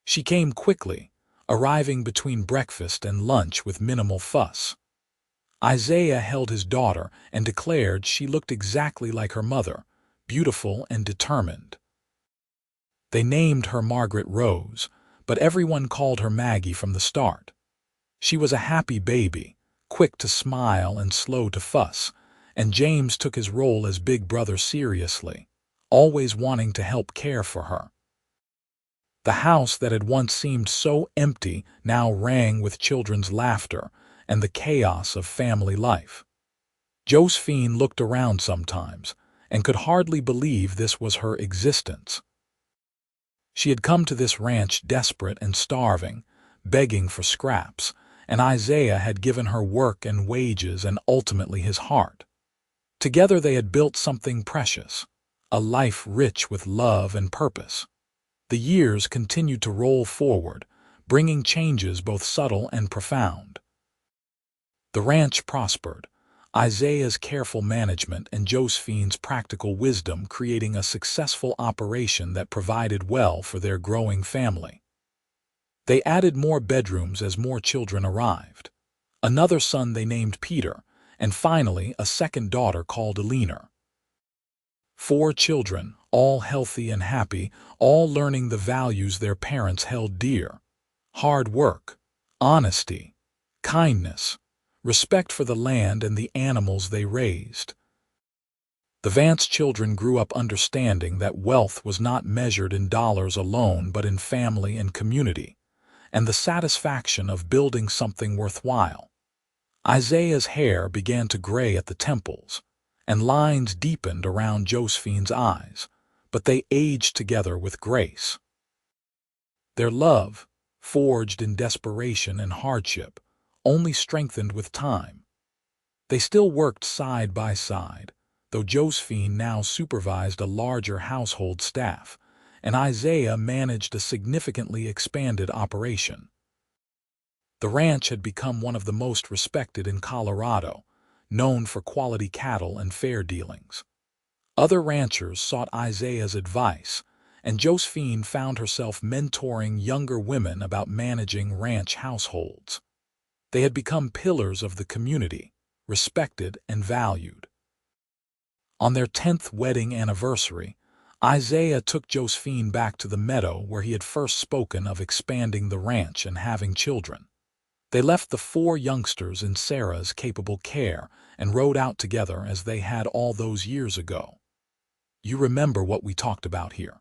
She came quickly, arriving between breakfast and lunch with minimal fuss. Isaiah held his daughter and declared she looked exactly like her mother, beautiful and determined. They named her Margaret Rose, but everyone called her Maggie from the start. She was a happy baby, quick to smile and slow to fuss, and James took his role as big brother seriously, always wanting to help care for her. The house that had once seemed so empty now rang with children's laughter and the chaos of family life. Josephine looked around sometimes and could hardly believe this was her existence. She had come to this ranch desperate and starving, begging for scraps, and Isaiah had given her work and wages and ultimately his heart. Together they had built something precious, a life rich with love and purpose. The years continued to roll forward, bringing changes both subtle and profound. The ranch prospered, Isaiah's careful management and Josephine's practical wisdom creating a successful operation that provided well for their growing family. They added more bedrooms as more children arrived. Another son they named Peter, and finally a second daughter called Eleanor. 4 children, all healthy and happy, all learning the values their parents held dear: hard work, honesty, kindness, respect for the land and the animals they raised. The Vance children grew up understanding that wealth was not measured in dollars alone but in family and community, and the satisfaction of building something worthwhile. Isaiah's hair began to gray at the temples, and lines deepened around Josephine's eyes, but they aged together with grace. Their love, forged in desperation and hardship, only strengthened with time. They still worked side by side, though Josephine now supervised a larger household staff, and Isaiah managed a significantly expanded operation. The ranch had become one of the most respected in Colorado, known for quality cattle and fair dealings. Other ranchers sought Isaiah's advice, and Josephine found herself mentoring younger women about managing ranch households. They had become pillars of the community, respected and valued. On their 10th wedding anniversary, Isaiah took Josephine back to the meadow where he had first spoken of expanding the ranch and having children. They left the 4 youngsters in Sarah's capable care and rode out together as they had all those years ago. "You remember what we talked about here?"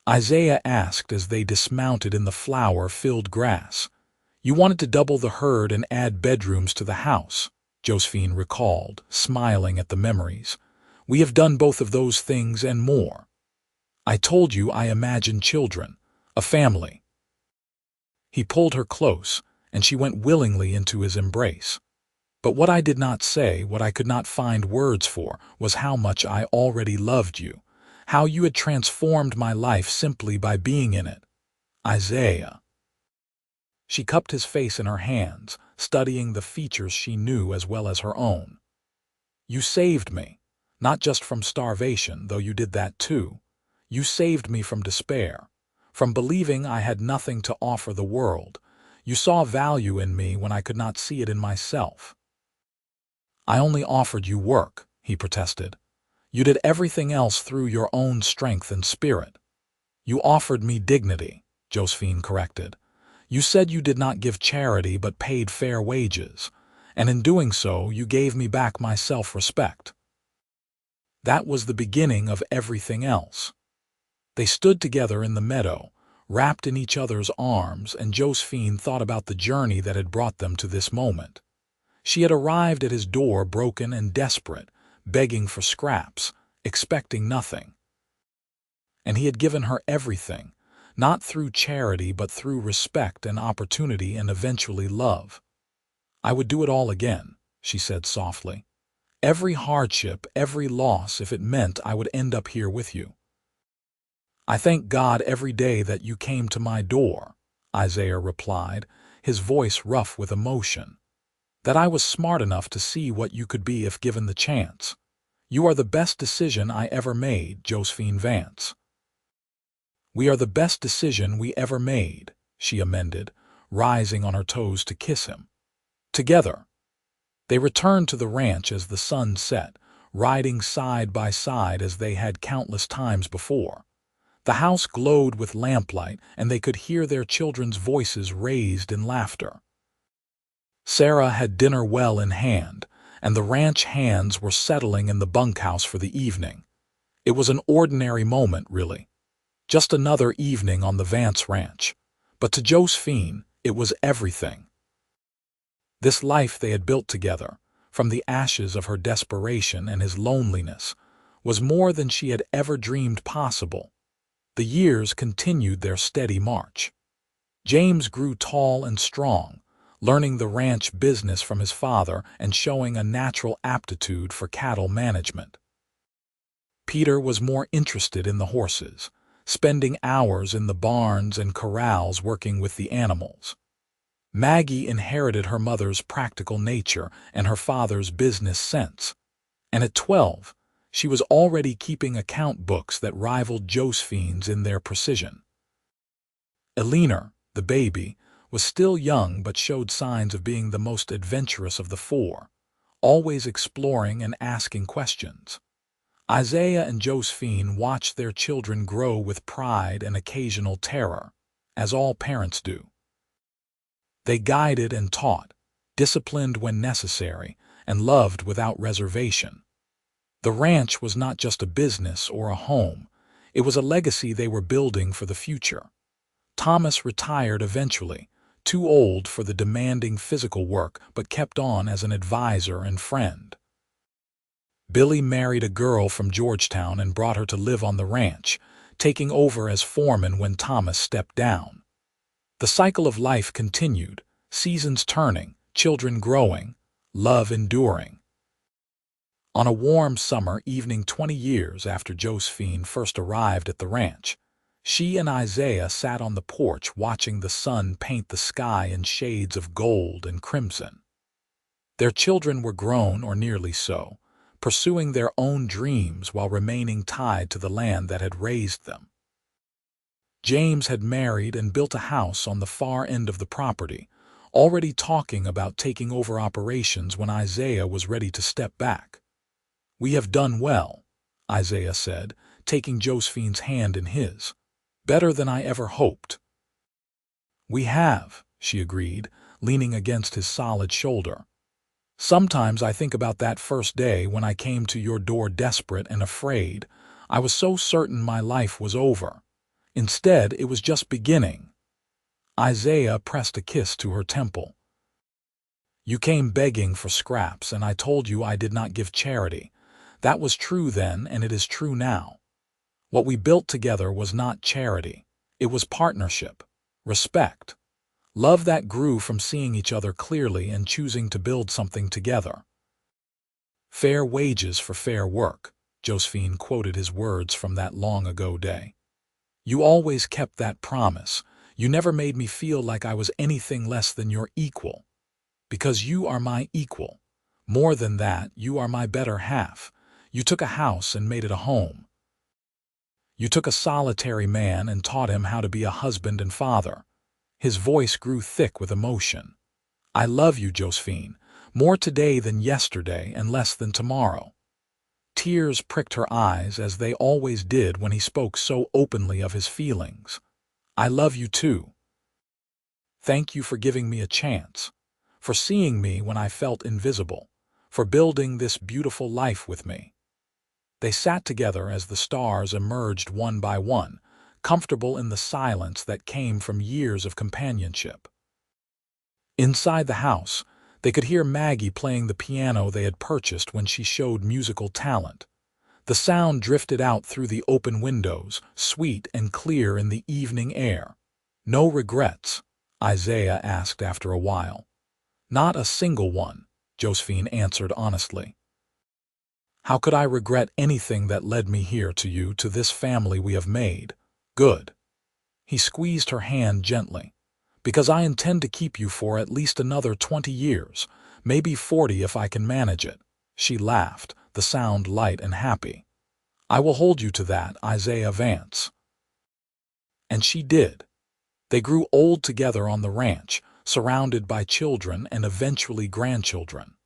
Isaiah asked as they dismounted in the flower-filled grass. "You wanted to double the herd and add bedrooms to the house," Josephine recalled, smiling at the memories. "We have done both of those things and more. I told you I imagined children, a family." He pulled her close, and she went willingly into his embrace. "But what I did not say, what I could not find words for, was how much I already loved you, how you had transformed my life simply by being in it. Isaiah." She cupped his face in her hands, studying the features she knew as well as her own. "You saved me, not just from starvation, though you did that too. You saved me from despair, from believing I had nothing to offer the world. You saw value in me when I could not see it in myself." "I only offered you work," he protested. "You did everything else through your own strength and spirit." "You offered me dignity," Josephine corrected. "You said you did not give charity but paid fair wages, and in doing so you gave me back my self-respect." That was the beginning of everything else. They stood together in the meadow, wrapped in each other's arms, and Josephine thought about the journey that had brought them to this moment. She had arrived at his door broken and desperate, begging for scraps, expecting nothing. And he had given her everything, not through charity but through respect and opportunity and eventually love. "I would do it all again," she said softly. "Every hardship, every loss, if it meant I would end up here with you." "I thank God every day that you came to my door," Isaiah replied, his voice rough with emotion. "That I was smart enough to see what you could be if given the chance. You are the best decision I ever made, Josephine Vance." "We are the best decision we ever made," she amended, rising on her toes to kiss him. Together. They returned to the ranch as the sun set, riding side by side as they had countless times before. The house glowed with lamplight, and they could hear their children's voices raised in laughter. Sarah had dinner well in hand, and the ranch hands were settling in the bunkhouse for the evening. It was an ordinary moment, really. Just another evening on the Vance ranch. But to Josephine, it was everything. This life they had built together, from the ashes of her desperation and his loneliness, was more than she had ever dreamed possible. The years continued their steady march. James grew tall and strong, learning the ranch business from his father and showing a natural aptitude for cattle management. Peter was more interested in the horses, spending hours in the barns and corrals working with the animals. Maggie inherited her mother's practical nature and her father's business sense, and at 12, she was already keeping account books that rivaled Josephine's in their precision. Eleanor, the baby, was still young but showed signs of being the most adventurous of the 4, always exploring and asking questions. Isaiah and Josephine watched their children grow with pride and occasional terror, as all parents do. They guided and taught, disciplined when necessary, and loved without reservation. The ranch was not just a business or a home, it was a legacy they were building for the future. Thomas retired eventually, too old for the demanding physical work, but kept on as an advisor and friend. Billy married a girl from Georgetown and brought her to live on the ranch, taking over as foreman when Thomas stepped down. The cycle of life continued, seasons turning, children growing, love enduring. On a warm summer evening 20 years after Josephine first arrived at the ranch, she and Isaiah sat on the porch watching the sun paint the sky in shades of gold and crimson. Their children were grown or nearly so, pursuing their own dreams while remaining tied to the land that had raised them. James had married and built a house on the far end of the property, already talking about taking over operations when Isaiah was ready to step back. "We have done well," Isaiah said, taking Josephine's hand in his. "Better than I ever hoped." "We have," she agreed, leaning against his solid shoulder. "Sometimes I think about that first day when I came to your door desperate and afraid. I was so certain my life was over. Instead, it was just beginning." Isaiah pressed a kiss to her temple. "You came begging for scraps, and I told you I did not give charity. That was true then, and it is true now. What we built together was not charity. It was partnership, respect, love that grew from seeing each other clearly and choosing to build something together." "Fair wages for fair work," Josephine quoted his words from that long-ago day. "You always kept that promise. You never made me feel like I was anything less than your equal. Because you are my equal. More than that, you are my better half. You took a house and made it a home. You took a solitary man and taught him how to be a husband and father." His voice grew thick with emotion. "I love you, Josephine, more today than yesterday and less than tomorrow." Tears pricked her eyes as they always did when he spoke so openly of his feelings. "I love you too. Thank you for giving me a chance, for seeing me when I felt invisible, for building this beautiful life with me." They sat together as the stars emerged one by one, comfortable in the silence that came from years of companionship. Inside the house, they could hear Maggie playing the piano they had purchased when she showed musical talent. The sound drifted out through the open windows, sweet and clear in the evening air. "No regrets?" Isaiah asked after a while. "Not a single one," Josephine answered honestly. "How could I regret anything that led me here to you, to this family we have made? Good." He squeezed her hand gently. "Because I intend to keep you for at least another 20 years, maybe 40 if I can manage it." She laughed, the sound light and happy. "I will hold you to that, Isaiah Vance." And she did. They grew old together on the ranch, surrounded by children and eventually grandchildren.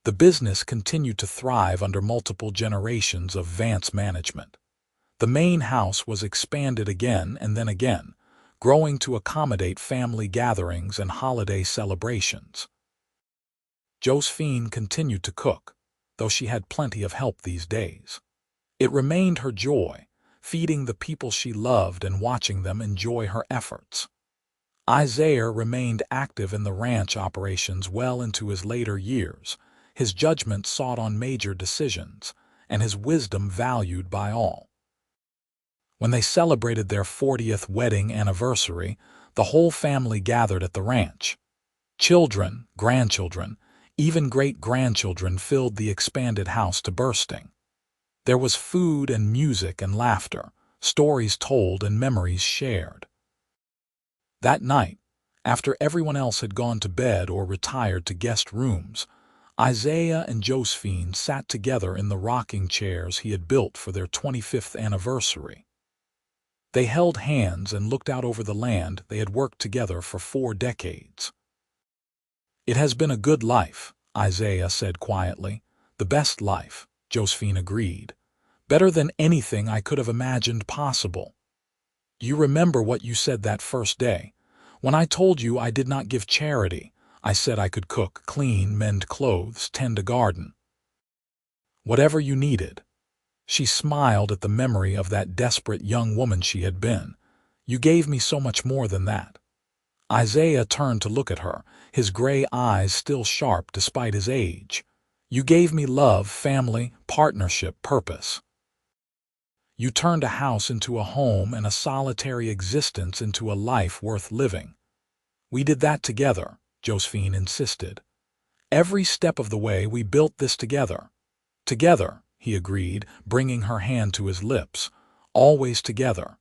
The business continued to thrive under multiple generations of Vance management. The main house was expanded again and then again, growing to accommodate family gatherings and holiday celebrations. Josephine continued to cook, though she had plenty of help these days. It remained her joy, feeding the people she loved and watching them enjoy her efforts. Isaiah remained active in the ranch operations well into his later years, his judgment sought on major decisions, and his wisdom valued by all. When they celebrated their 40th wedding anniversary, the whole family gathered at the ranch. Children, grandchildren, even great-grandchildren filled the expanded house to bursting. There was food and music and laughter, stories told and memories shared. That night, after everyone else had gone to bed or retired to guest rooms, Isaiah and Josephine sat together in the rocking chairs he had built for their 25th anniversary. They held hands and looked out over the land they had worked together for 4 decades. "It has been a good life," Isaiah said quietly. "The best life," Josephine agreed. "Better than anything I could have imagined possible. You remember what you said that first day? When I told you I did not give charity, I said I could cook, clean, mend clothes, tend a garden. Whatever you needed." She smiled at the memory of that desperate young woman she had been. "You gave me so much more than that." Isaiah turned to look at her, his gray eyes still sharp despite his age. "You gave me love, family, partnership, purpose. You turned a house into a home and a solitary existence into a life worth living." "We did that together," Josephine insisted. "Every step of the way we built this together." "Together," he agreed, bringing her hand to his lips. "Always together."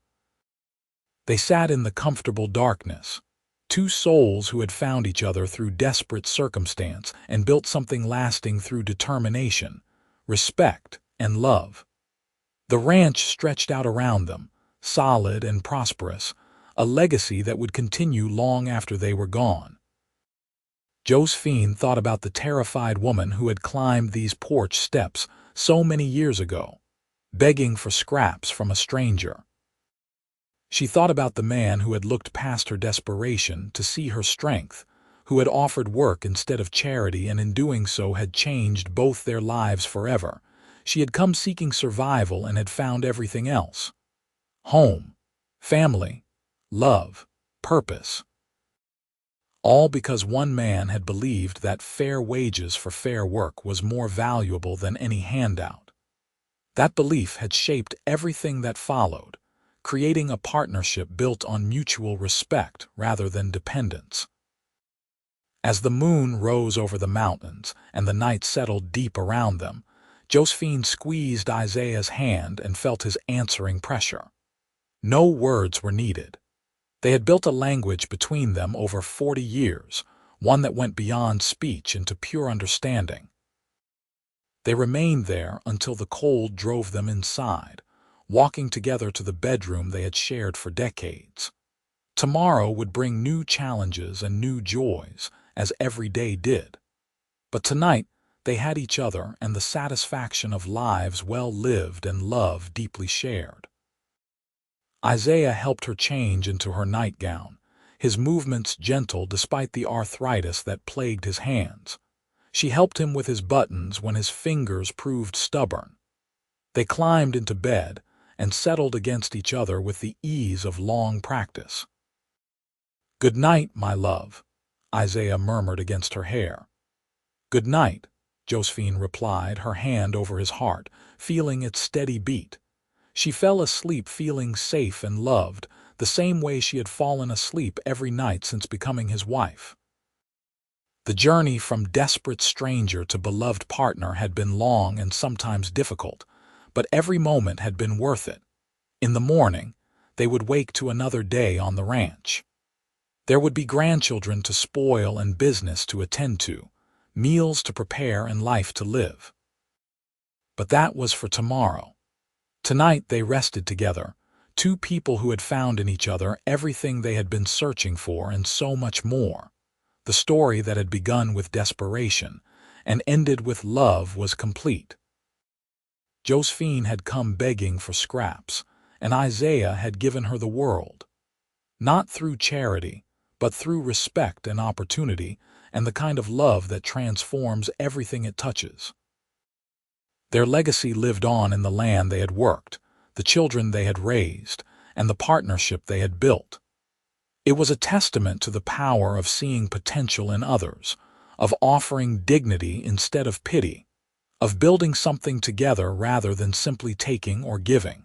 They sat in the comfortable darkness. Two souls who had found each other through desperate circumstance and built something lasting through determination, respect, and love. The ranch stretched out around them, solid and prosperous, a legacy that would continue long after they were gone. Josephine thought about the terrified woman who had climbed these porch steps so many years ago, begging for scraps from a stranger. She thought about the man who had looked past her desperation to see her strength, who had offered work instead of charity and in doing so had changed both their lives forever. She had come seeking survival and had found everything else: home, family, love, purpose. All because one man had believed that fair wages for fair work was more valuable than any handout. That belief had shaped everything that followed, creating a partnership built on mutual respect rather than dependence. As the moon rose over the mountains and the night settled deep around them, Josephine squeezed Isaiah's hand and felt his answering pressure. No words were needed. They had built a language between them over 40 years, one that went beyond speech into pure understanding. They remained there until the cold drove them inside, walking together to the bedroom they had shared for decades. Tomorrow would bring new challenges and new joys, as every day did. But tonight, they had each other and the satisfaction of lives well lived and love deeply shared. Isaiah helped her change into her nightgown, his movements gentle despite the arthritis that plagued his hands. She helped him with his buttons when his fingers proved stubborn. They climbed into bed and settled against each other with the ease of long practice. "Good night, my love," Isaiah murmured against her hair. "Good night," Josephine replied, her hand over his heart, feeling its steady beat. She fell asleep feeling safe and loved, the same way she had fallen asleep every night since becoming his wife. The journey from desperate stranger to beloved partner had been long and sometimes difficult, but every moment had been worth it. In the morning, they would wake to another day on the ranch. There would be grandchildren to spoil and business to attend to, meals to prepare and life to live. But that was for tomorrow. Tonight they rested together, two people who had found in each other everything they had been searching for and so much more. The story that had begun with desperation and ended with love was complete. Josephine had come begging for scraps, and Isaiah had given her the world. Not through charity, but through respect and opportunity, and the kind of love that transforms everything it touches. Their legacy lived on in the land they had worked, the children they had raised, and the partnership they had built. It was a testament to the power of seeing potential in others, of offering dignity instead of pity, of building something together rather than simply taking or giving.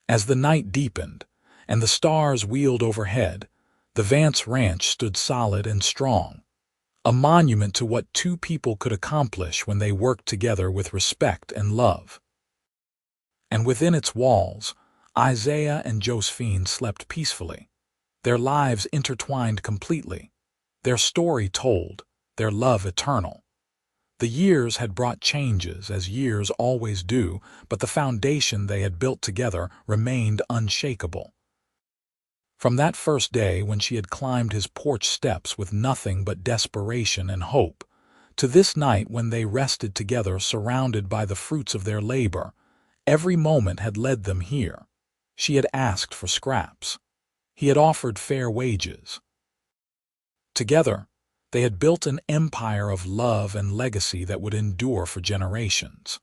As the night deepened and the stars wheeled overhead, the Vance ranch stood solid and strong, a monument to what two people could accomplish when they worked together with respect and love. And within its walls, Isaiah and Josephine slept peacefully, their lives intertwined completely, their story told, their love eternal. The years had brought changes, as years always do, but the foundation they had built together remained unshakable. From that first day when she had climbed his porch steps with nothing but desperation and hope, to this night when they rested together surrounded by the fruits of their labor, every moment had led them here. She had asked for scraps. He had offered fair wages. Together, they had built an empire of love and legacy that would endure for generations.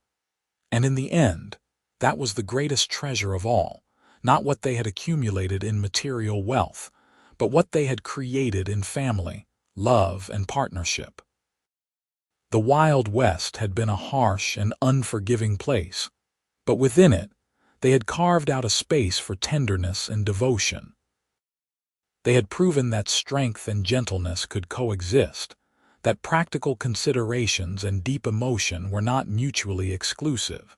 And in the end, that was the greatest treasure of all. Not what they had accumulated in material wealth, but what they had created in family, love, and partnership. The Wild West had been a harsh and unforgiving place, but within it, they had carved out a space for tenderness and devotion. They had proven that strength and gentleness could coexist, that practical considerations and deep emotion were not mutually exclusive,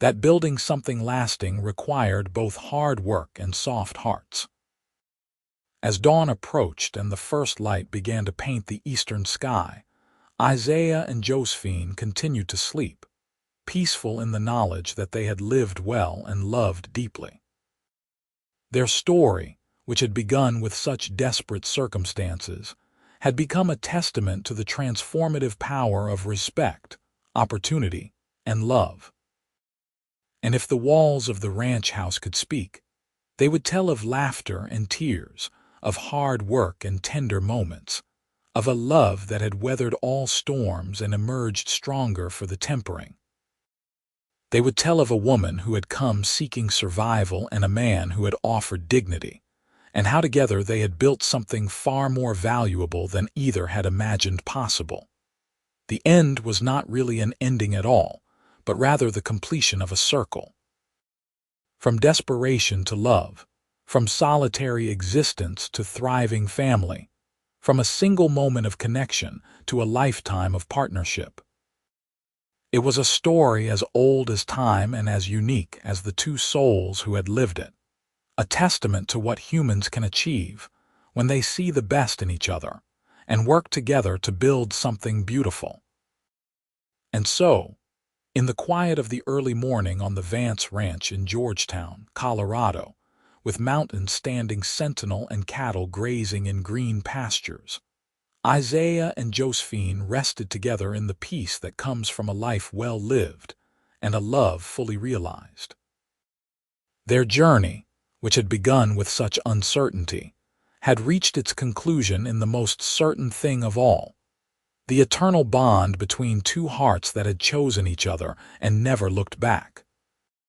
that building something lasting required both hard work and soft hearts. As dawn approached and the first light began to paint the eastern sky, Isaiah and Josephine continued to sleep, peaceful in the knowledge that they had lived well and loved deeply. Their story, which had begun with such desperate circumstances, had become a testament to the transformative power of respect, opportunity, and love. And if the walls of the ranch house could speak, they would tell of laughter and tears, of hard work and tender moments, of a love that had weathered all storms and emerged stronger for the tempering. They would tell of a woman who had come seeking survival and a man who had offered dignity, and how together they had built something far more valuable than either had imagined possible. The end was not really an ending at all, but rather the completion of a circle. From desperation to love, from solitary existence to thriving family, from a single moment of connection to a lifetime of partnership. It was a story as old as time and as unique as the two souls who had lived it, a testament to what humans can achieve when they see the best in each other and work together to build something beautiful. And so, in the quiet of the early morning on the Vance Ranch in Georgetown, Colorado, with mountains standing sentinel and cattle grazing in green pastures, Isaiah and Josephine rested together in the peace that comes from a life well lived and a love fully realized. Their journey, which had begun with such uncertainty, had reached its conclusion in the most certain thing of all, the eternal bond between two hearts that had chosen each other and never looked back.